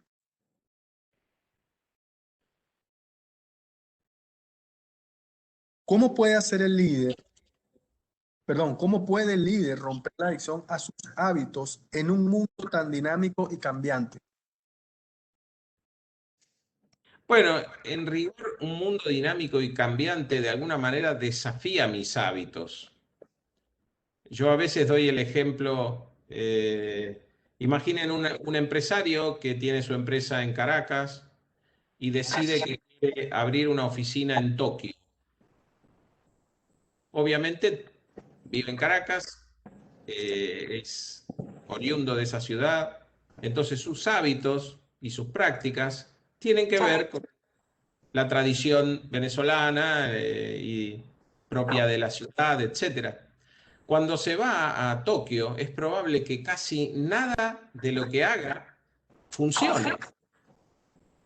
¿Cómo puede hacer el líder? Perdón, ¿cómo puede el líder romper la adicción a sus hábitos en un mundo tan dinámico y cambiante? Bueno, en rigor, un mundo dinámico y cambiante de alguna manera desafía mis hábitos. Yo a veces doy el ejemplo, imaginen un empresario que tiene su empresa en Caracas y decide que quiere abrir una oficina en Tokio. Obviamente vive en Caracas, es oriundo de esa ciudad, entonces sus hábitos y sus prácticas tienen que ver con la tradición venezolana y propia de la ciudad, etc. Cuando se va a Tokio, es probable que casi nada de lo que haga funcione,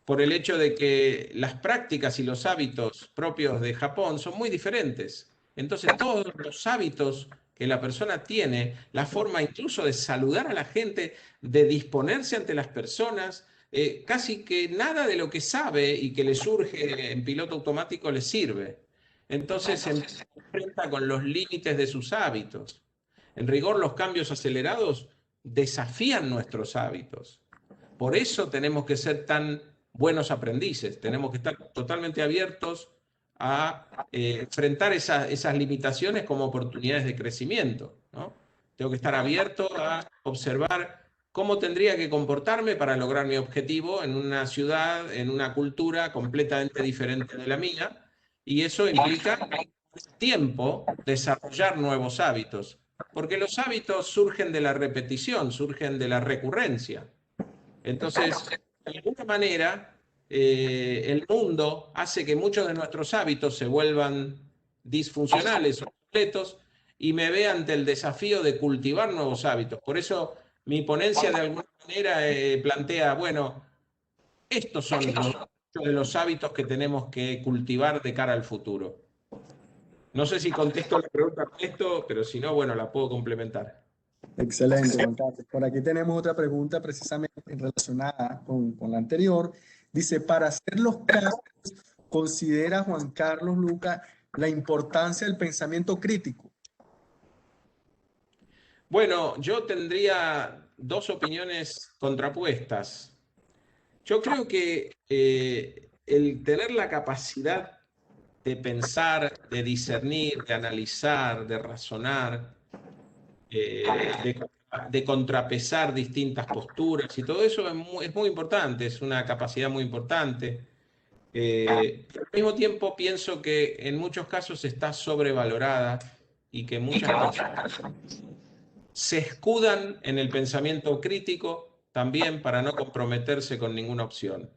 por el hecho de que las prácticas y los hábitos propios de Japón son muy diferentes. Entonces, todos los hábitos que la persona tiene, la forma incluso de saludar a la gente, de disponerse ante las personas, casi que nada de lo que sabe y que le surge en piloto automático le sirve. Entonces, se enfrenta con los límites de sus hábitos. En rigor, los cambios acelerados desafían nuestros hábitos. Por eso tenemos que ser tan buenos aprendices, tenemos que estar totalmente abiertos a enfrentar esas limitaciones como oportunidades de crecimiento, ¿no? Tengo que estar abierto a observar cómo tendría que comportarme para lograr mi objetivo en una ciudad, en una cultura completamente diferente de la mía, y eso implica tiempo desarrollar nuevos hábitos, porque los hábitos surgen de la repetición, surgen de la recurrencia. Entonces, de alguna manera, el mundo hace que muchos de nuestros hábitos se vuelvan disfuncionales o completos y me ve ante el desafío de cultivar nuevos hábitos. Por eso mi ponencia de alguna manera plantea, bueno, estos son los hábitos que tenemos que cultivar de cara al futuro. No sé si contesto la pregunta con esto, pero si no, bueno, la puedo complementar. Excelente, Juan Carlos. Por aquí tenemos otra pregunta precisamente relacionada con la anterior. Dice, para hacer los cambios, ¿considera Juan Carlos Lucas la importancia del pensamiento crítico? Bueno, yo tendría dos opiniones contrapuestas. Yo creo que el tener la capacidad de pensar, de discernir, de analizar, de razonar, de contrapesar distintas posturas y todo eso es muy importante, es una capacidad muy importante. Pero al mismo tiempo pienso que en muchos casos está sobrevalorada y que muchas personas se escudan en el pensamiento crítico también para no comprometerse con ninguna opción.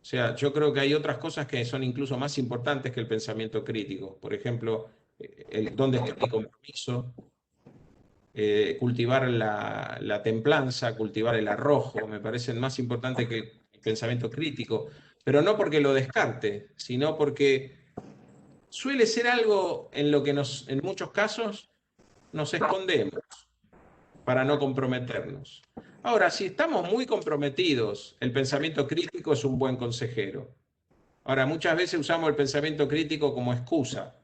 O sea, yo creo que hay otras cosas que son incluso más importantes que el pensamiento crítico. Por ejemplo, dónde está mi compromiso, cultivar la templanza, cultivar el arrojo, me parecen más importantes que el pensamiento crítico. Pero no porque lo descarte, sino porque suele ser algo en lo que en muchos casos nos escondemos para no comprometernos. Ahora, si estamos muy comprometidos, el pensamiento crítico es un buen consejero. Ahora, muchas veces usamos el pensamiento crítico como excusa.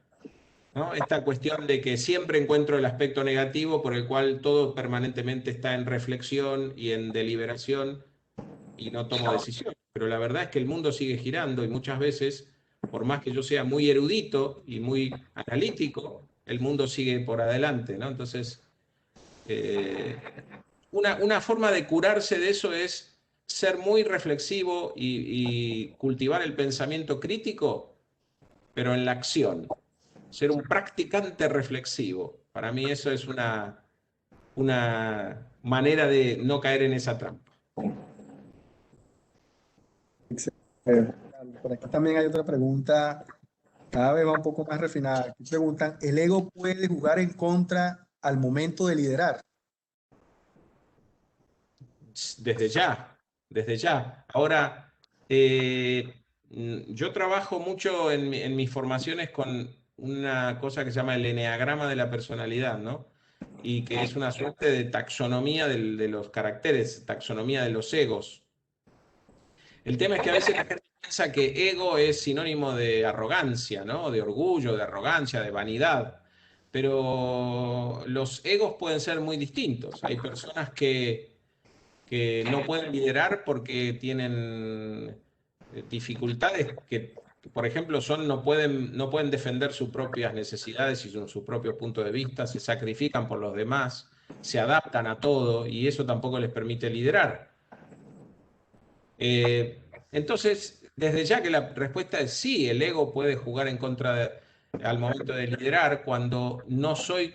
¿no? Esta cuestión de que siempre encuentro el aspecto negativo por el cual todo permanentemente está en reflexión y en deliberación y no tomo decisiones. Pero la verdad es que el mundo sigue girando y muchas veces, por más que yo sea muy erudito y muy analítico, el mundo sigue por adelante, ¿no? Entonces, una forma de curarse de eso es ser muy reflexivo y cultivar el pensamiento crítico, pero en la acción. Ser un practicante reflexivo. Para mí eso es una manera de no caer en esa trampa. Por aquí también hay otra pregunta, cada vez va un poco más refinada. Aquí preguntan, ¿el ego puede jugar en contra al momento de liderar? Desde ya, desde ya. Ahora, yo trabajo mucho en mis formaciones con una cosa que se llama el eneagrama de la personalidad, ¿no? Y que es una suerte de taxonomía de los caracteres, taxonomía de los egos. El tema es que a veces la gente piensa que ego es sinónimo de arrogancia, ¿no? De orgullo, de arrogancia, de vanidad. Pero los egos pueden ser muy distintos. Hay personas que no pueden liderar porque tienen dificultades que, por ejemplo, no pueden defender sus propias necesidades y su propio punto de vista, se sacrifican por los demás, se adaptan a todo y eso tampoco les permite liderar. Entonces, desde ya que la respuesta es sí, el ego puede jugar en contra al momento de liderar cuando no soy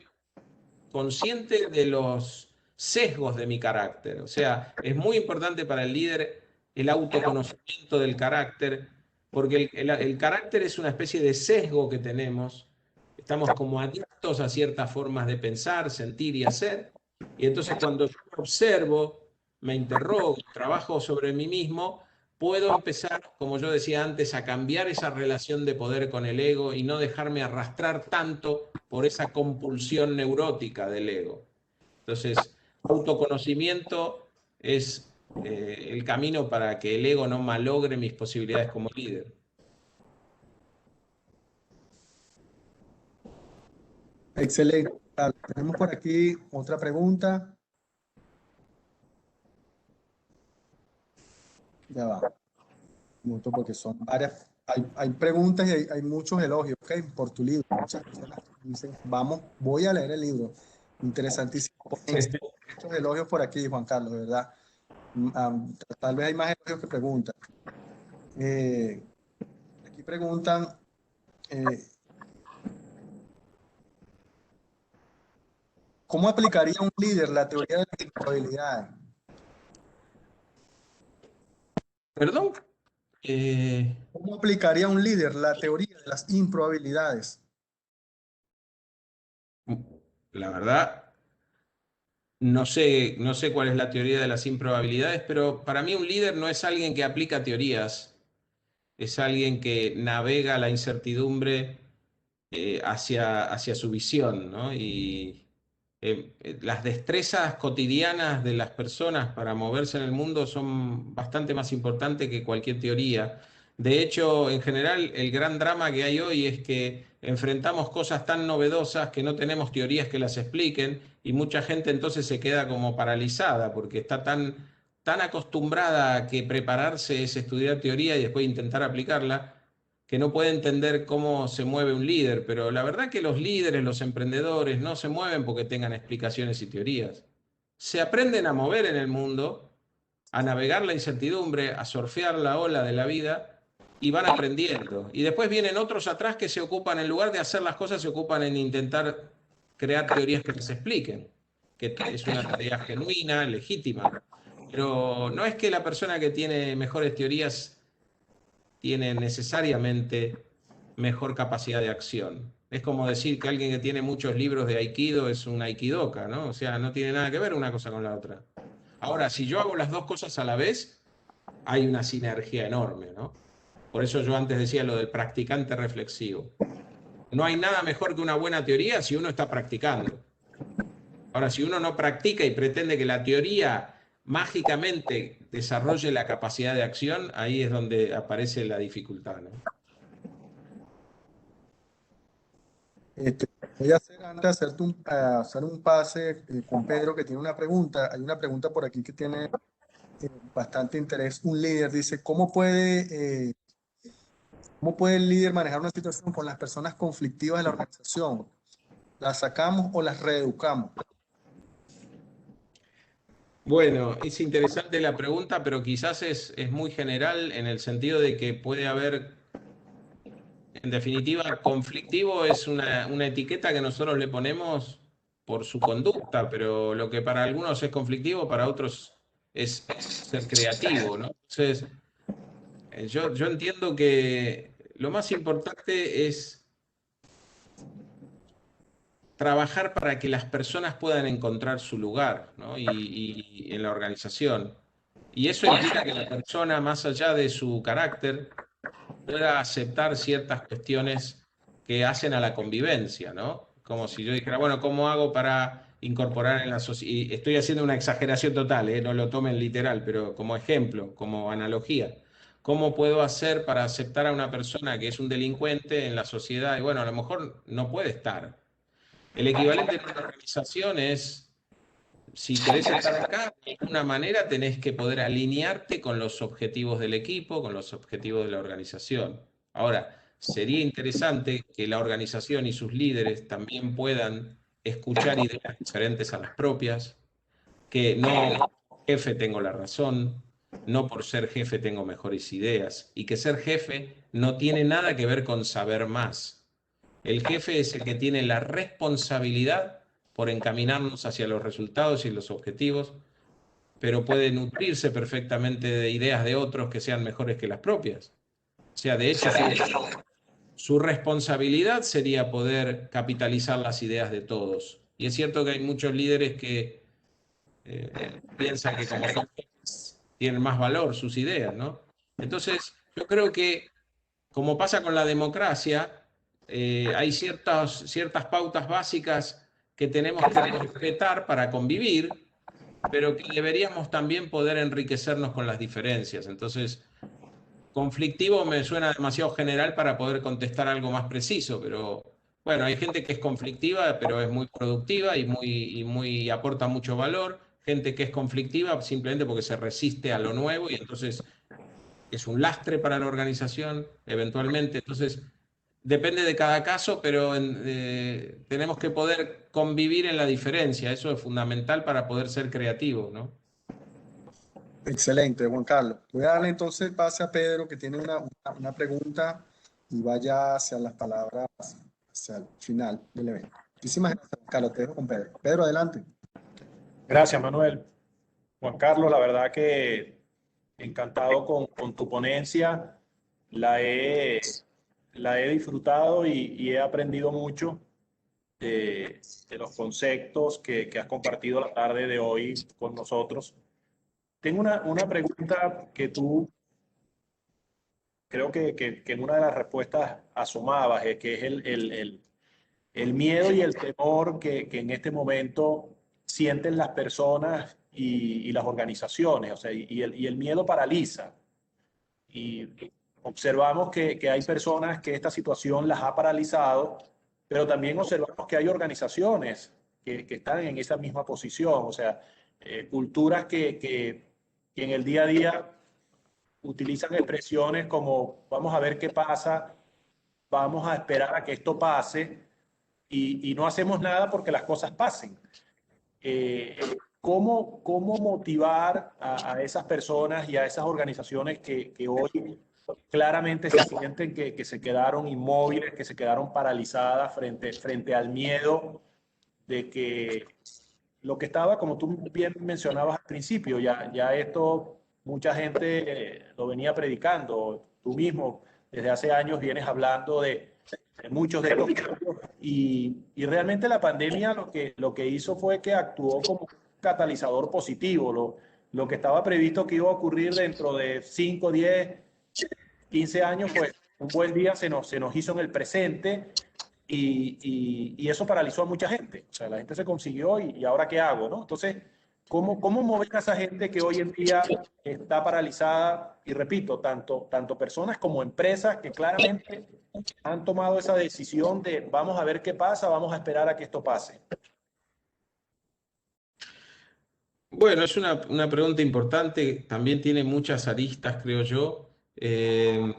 consciente de los sesgos de mi carácter. O sea, es muy importante para el líder el autoconocimiento del carácter, porque el carácter es una especie de sesgo que tenemos. Estamos como adictos a ciertas formas de pensar, sentir y hacer. Y entonces cuando yo me observo, me interrogo, trabajo sobre mí mismo, puedo empezar, como yo decía antes, a cambiar esa relación de poder con el ego y no dejarme arrastrar tanto por esa compulsión neurótica del ego. Entonces, autoconocimiento es el camino para que el ego no malogre mis posibilidades como líder. Excelente. Tenemos por aquí otra pregunta. Ya va. Un minuto porque son varias. Hay preguntas y hay muchos elogios, ¿ok? Por tu libro. Muchas personas dicen, vamos, voy a leer el libro. Interesantísimo. Muchos elogios por aquí, Juan Carlos, de verdad. Tal vez hay más elogios que preguntas. Aquí preguntan, ¿cómo aplicaría un líder la teoría de las improbabilidades? ¿Perdón? ¿Cómo aplicaría un líder la teoría de las improbabilidades? La verdad, no sé cuál es la teoría de las improbabilidades, pero para mí un líder no es alguien que aplica teorías, es alguien que navega la incertidumbre hacia su visión, ¿no? Y las destrezas cotidianas de las personas para moverse en el mundo son bastante más importantes que cualquier teoría. De hecho, en general, el gran drama que hay hoy es que enfrentamos cosas tan novedosas que no tenemos teorías que las expliquen y mucha gente entonces se queda como paralizada porque está tan acostumbrada a que prepararse es estudiar teoría y después intentar aplicarla que no puede entender cómo se mueve un líder, pero la verdad que los líderes, los emprendedores, no se mueven porque tengan explicaciones y teorías. Se aprenden a mover en el mundo, a navegar la incertidumbre, a surfear la ola de la vida y van aprendiendo. Y después vienen otros atrás que se ocupan, en lugar de hacer las cosas, se ocupan en intentar crear teorías que les expliquen, que es una tarea genuina, legítima. Pero no es que la persona que tiene mejores teorías tiene necesariamente mejor capacidad de acción. Es como decir que alguien que tiene muchos libros de Aikido es un Aikidoka, ¿no? O sea, no tiene nada que ver una cosa con la otra. Ahora, si yo hago las dos cosas a la vez, hay una sinergia enorme, ¿no? Por eso yo antes decía lo del practicante reflexivo. No hay nada mejor que una buena teoría si uno está practicando. Ahora, si uno no practica y pretende que la teoría mágicamente desarrolle la capacidad de acción, ahí es donde aparece la dificultad, ¿no? Este, voy a hacer antes de hacer un pase con Pedro que tiene una pregunta. Hay una pregunta por aquí que tiene bastante interés. Un líder dice, ¿cómo puede el líder manejar una situación con las personas conflictivas de la organización? ¿Las sacamos o las reeducamos? Bueno, es interesante la pregunta, pero quizás es muy general en el sentido de que puede haber, en definitiva, conflictivo es una etiqueta que nosotros le ponemos por su conducta, pero lo que para algunos es conflictivo, para otros es ser creativo, ¿no? Entonces, yo entiendo que lo más importante es trabajar para que las personas puedan encontrar su lugar, ¿no? Y en la organización. Y eso implica que la persona, más allá de su carácter, pueda aceptar ciertas cuestiones que hacen a la convivencia, ¿no? Como si yo dijera, bueno, ¿cómo hago para incorporar en la sociedad? Estoy haciendo una exageración total, no lo tomen literal, pero como ejemplo, como analogía. ¿Cómo puedo hacer para aceptar a una persona que es un delincuente en la sociedad? Y bueno, a lo mejor no puede estar. El equivalente en una organización es, si querés estar acá, de alguna manera tenés que poder alinearte con los objetivos del equipo, con los objetivos de la organización. Ahora, sería interesante que la organización y sus líderes también puedan escuchar ideas diferentes a las propias, que no jefe tengo la razón, no por ser jefe tengo mejores ideas, y que ser jefe no tiene nada que ver con saber más. El jefe es el que tiene la responsabilidad por encaminarnos hacia los resultados y los objetivos, pero puede nutrirse perfectamente de ideas de otros que sean mejores que las propias. O sea, de hecho, su responsabilidad sería poder capitalizar las ideas de todos. Y es cierto que hay muchos líderes que piensan que como son jefes, tienen más valor sus ideas, ¿no? Entonces, yo creo que, como pasa con la democracia, hay ciertas pautas básicas que tenemos que respetar para convivir, pero que deberíamos también poder enriquecernos con las diferencias. Entonces, conflictivo me suena demasiado general para poder contestar algo más preciso, pero bueno, hay gente que es conflictiva, pero es muy productiva y aporta mucho valor. Gente que es conflictiva simplemente porque se resiste a lo nuevo y entonces es un lastre para la organización, eventualmente. Entonces, depende de cada caso, pero tenemos que poder convivir en la diferencia. Eso es fundamental para poder ser creativos, ¿no? Excelente, Juan Carlos. Voy a darle entonces pase a Pedro que tiene una pregunta y vaya hacia las palabras, hacia el final del evento. Muchísimas gracias, Juan Carlos. Te dejo con Pedro. Pedro, adelante. Gracias, Manuel. Juan Carlos, la verdad que encantado con tu ponencia. La he, la he disfrutado y he aprendido mucho de los conceptos que has compartido la tarde de hoy con nosotros. Tengo una pregunta que tú creo que en una de las respuestas asomabas, que es el miedo y el temor que en este momento sienten las personas y las organizaciones, o sea, y el miedo paraliza. Y observamos que hay personas que esta situación las ha paralizado, pero también observamos que hay organizaciones que están en esa misma posición, o sea, culturas que en el día a día utilizan expresiones como vamos a ver qué pasa, vamos a esperar a que esto pase y no hacemos nada porque las cosas pasen. ¿Cómo motivar a esas personas y a esas organizaciones que hoy claramente se sienten que se quedaron inmóviles, que se quedaron paralizadas frente al miedo de que lo que estaba, como tú bien mencionabas al principio, ya esto mucha gente lo venía predicando, tú mismo desde hace años vienes hablando de muchos de estos cambios y realmente la pandemia lo que hizo fue que actuó como un catalizador positivo, lo que estaba previsto que iba a ocurrir dentro de 5, 10, 15 años, pues un buen día se nos hizo en el presente y eso paralizó a mucha gente. O sea, la gente se consiguió y ahora qué hago, ¿no? Entonces, ¿Cómo mover a esa gente que hoy en día está paralizada? Y repito, tanto personas como empresas que claramente han tomado esa decisión de vamos a ver qué pasa, vamos a esperar a que esto pase. Bueno, es una pregunta importante, también tiene muchas aristas, creo yo. El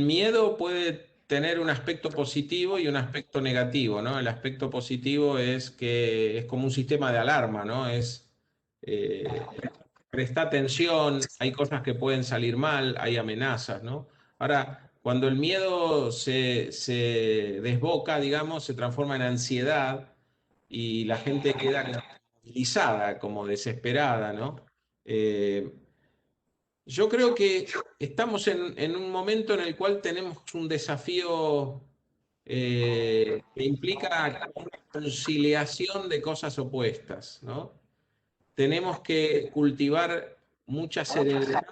miedo puede tener un aspecto positivo y un aspecto negativo, ¿no? El aspecto positivo es que es como un sistema de alarma, ¿no? Eh, presta atención, hay cosas que pueden salir mal, hay amenazas, ¿no? Ahora, cuando el miedo se desboca, digamos, se transforma en ansiedad y la gente queda movilizada, como desesperada, ¿no? Eh, yo creo que estamos en un momento en el cual tenemos un desafío que implica una conciliación de cosas opuestas, ¿no? Tenemos que cultivar mucha serenidad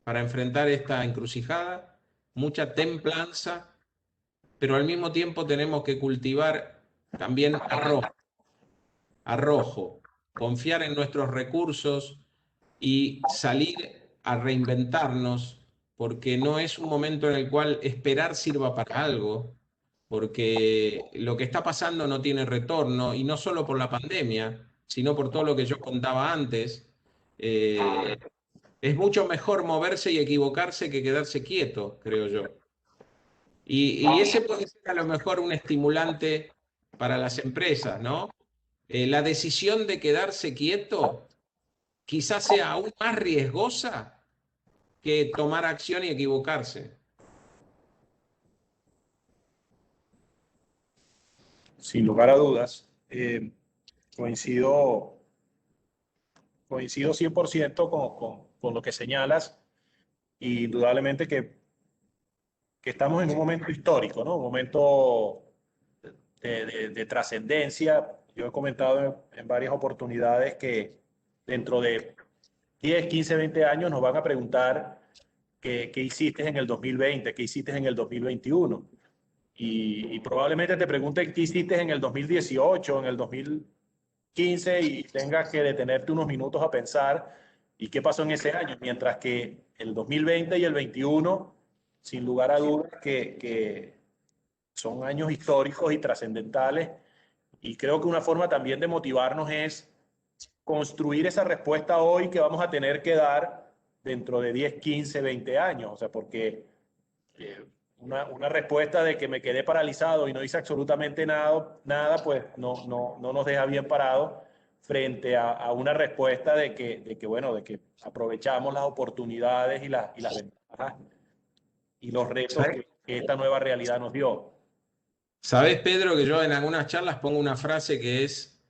para enfrentar esta encrucijada, mucha templanza, pero al mismo tiempo tenemos que cultivar también arrojo, confiar en nuestros recursos y salir a reinventarnos, porque no es un momento en el cual esperar sirva para algo, porque lo que está pasando no tiene retorno, y no solo por la pandemia, sino por todo lo que yo contaba antes. Eh, es mucho mejor moverse y equivocarse que quedarse quieto, creo yo. Y ese puede ser a lo mejor un estimulante para las empresas, ¿no? La decisión de quedarse quieto quizás sea aún más riesgosa que tomar acción y equivocarse. Sin lugar a dudas, coincido, coincido 100% con lo que señalas. Y indudablemente que estamos en un momento histórico, ¿no? Un momento de trascendencia. Yo he comentado en varias oportunidades que dentro de 10, 15, 20 años nos van a preguntar qué hiciste en el 2020, qué hiciste en el 2021. Y probablemente te pregunten qué hiciste en el 2018, en el 2015 y tengas que detenerte unos minutos a pensar y qué pasó en ese año. Mientras que el 2020 y el 21, sin lugar a dudas, que son años históricos y trascendentales. Y creo que una forma también de motivarnos es construir esa respuesta hoy que vamos a tener que dar dentro de 10, 15, 20 años. O sea, porque una respuesta de que me quedé paralizado y no hice absolutamente nada pues no nos deja bien parados frente a una respuesta bueno, de que aprovechamos las oportunidades y las ventajas y los retos que esta nueva realidad nos dio. ¿Sabés, Pedro, que yo en algunas charlas pongo una frase que es: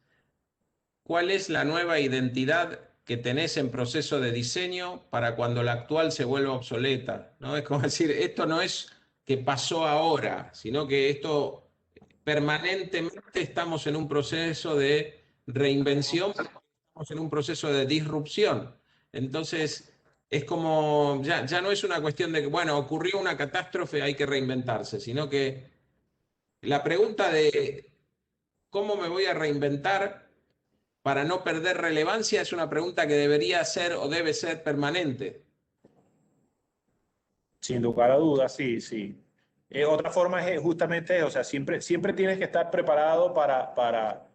¿cuál es la nueva identidad que tenés en proceso de diseño para cuando la actual se vuelva obsoleta? ¿No? Es como decir, esto no es que pasó ahora, sino que esto permanentemente estamos en un proceso de reinvención, estamos en un proceso de disrupción. Entonces, es como, ya no es una cuestión de que, bueno, ocurrió una catástrofe, hay que reinventarse, sino que la pregunta de cómo me voy a reinventar para no perder relevancia es una pregunta que debería ser o debe ser permanente. Sin lugar a dudas, sí, sí. Otra forma es justamente, o sea, siempre tienes que estar preparado para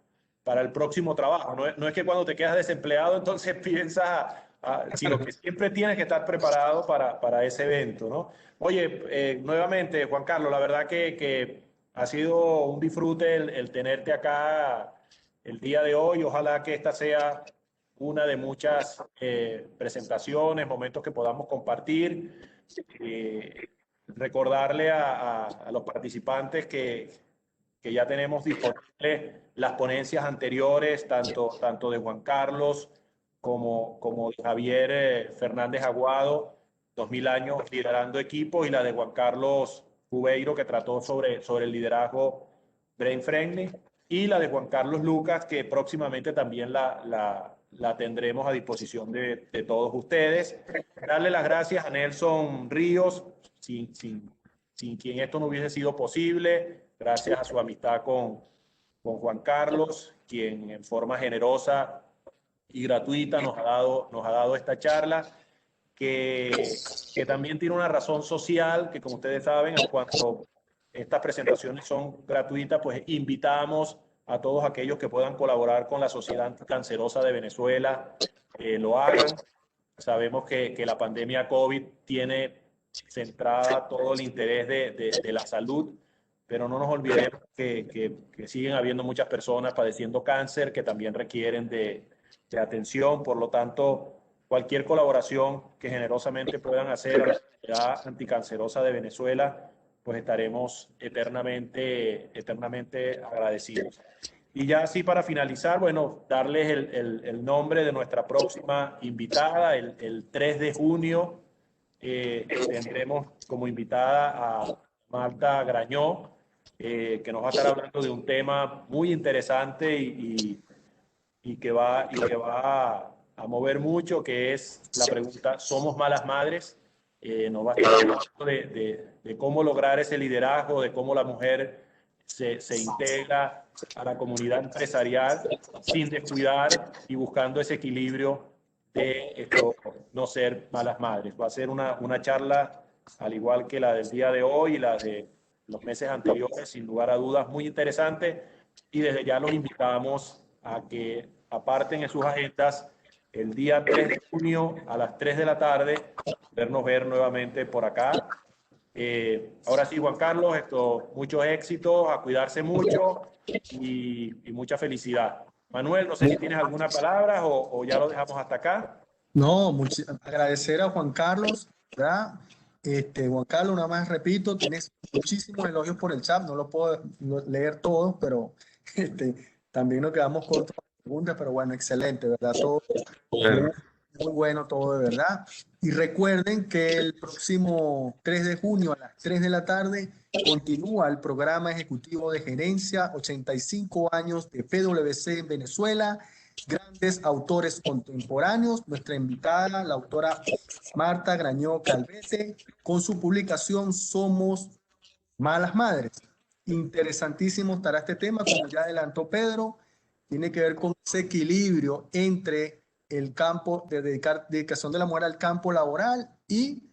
el próximo trabajo. No es que cuando te quedas desempleado entonces piensas, sino que siempre tienes que estar preparado para ese evento, ¿no? Oye, nuevamente, Juan Carlos, la verdad que ha sido un disfrute el tenerte acá el día de hoy. Ojalá que esta sea una de muchas presentaciones, momentos que podamos compartir. Recordarle a los participantes que ya tenemos disponibles las ponencias anteriores, tanto de Juan Carlos como de Javier Fernández Aguado, 2000 años liderando equipos, y la de Juan Carlos Cubeiro, que trató sobre el liderazgo brain friendly, y la de Juan Carlos Lucas, que próximamente también la tendremos a disposición de todos ustedes. Darle las gracias a Nelson Ríos, sin quien esto no hubiese sido posible, gracias a su amistad con Juan Carlos, quien en forma generosa y gratuita nos ha dado esta charla, que también tiene una razón social, que como ustedes saben, en cuanto estas presentaciones son gratuitas, pues invitamos a todos aquellos que puedan colaborar con la Sociedad Anticancerosa de Venezuela, lo hagan. Sabemos que la pandemia COVID tiene centrada todo el interés de la salud, pero no nos olvidemos que siguen habiendo muchas personas padeciendo cáncer que también requieren de atención. Por lo tanto, cualquier colaboración que generosamente puedan hacer a la Sociedad Anticancerosa de Venezuela, pues estaremos eternamente agradecidos. Y ya así para finalizar, bueno, darles el nombre de nuestra próxima invitada. El 3 de junio tendremos como invitada a Marta Grañó, que nos va a estar hablando de un tema muy interesante y que va a mover mucho, que es la pregunta, ¿somos malas madres? Nos va a estar hablando de cómo lograr ese liderazgo, de cómo la mujer se integra a la comunidad empresarial sin descuidar y buscando ese equilibrio de no ser malas madres. Va a ser una charla, al igual que la del día de hoy y la de los meses anteriores, sin lugar a dudas, muy interesante. Y desde ya los invitamos a que aparten en sus agendas el día 3 de junio a las 3 de la tarde, vernos ver nuevamente por acá. Ahora sí, Juan Carlos, muchos éxitos, a cuidarse mucho y mucha felicidad. Manuel, no sé si tienes alguna palabra o ya lo dejamos hasta acá. No, agradecer a Juan Carlos, ¿verdad? Juan Carlos, una más repito, tienes muchísimos elogios por el chat, no lo puedo leer todos, pero también nos quedamos cortos con preguntas, pero bueno, excelente, ¿verdad? Todo muy bueno, todo de verdad. Y recuerden que el próximo 3 de junio a las 3 de la tarde continúa el programa ejecutivo de gerencia, 85 años de PwC en Venezuela, grandes autores contemporáneos. Nuestra invitada, la autora Marta Grañó Calvete, con su publicación Somos Malas Madres. Interesantísimo estará este tema, como ya adelantó Pedro, tiene que ver con ese equilibrio entre el campo de dedicación de la mujer al campo laboral y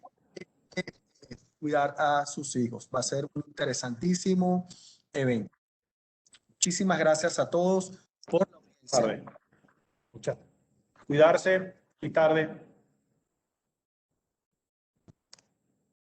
cuidar a sus hijos. Va a ser un interesantísimo evento. Muchísimas gracias a todos por la audiencia. Cuidarse y tarde.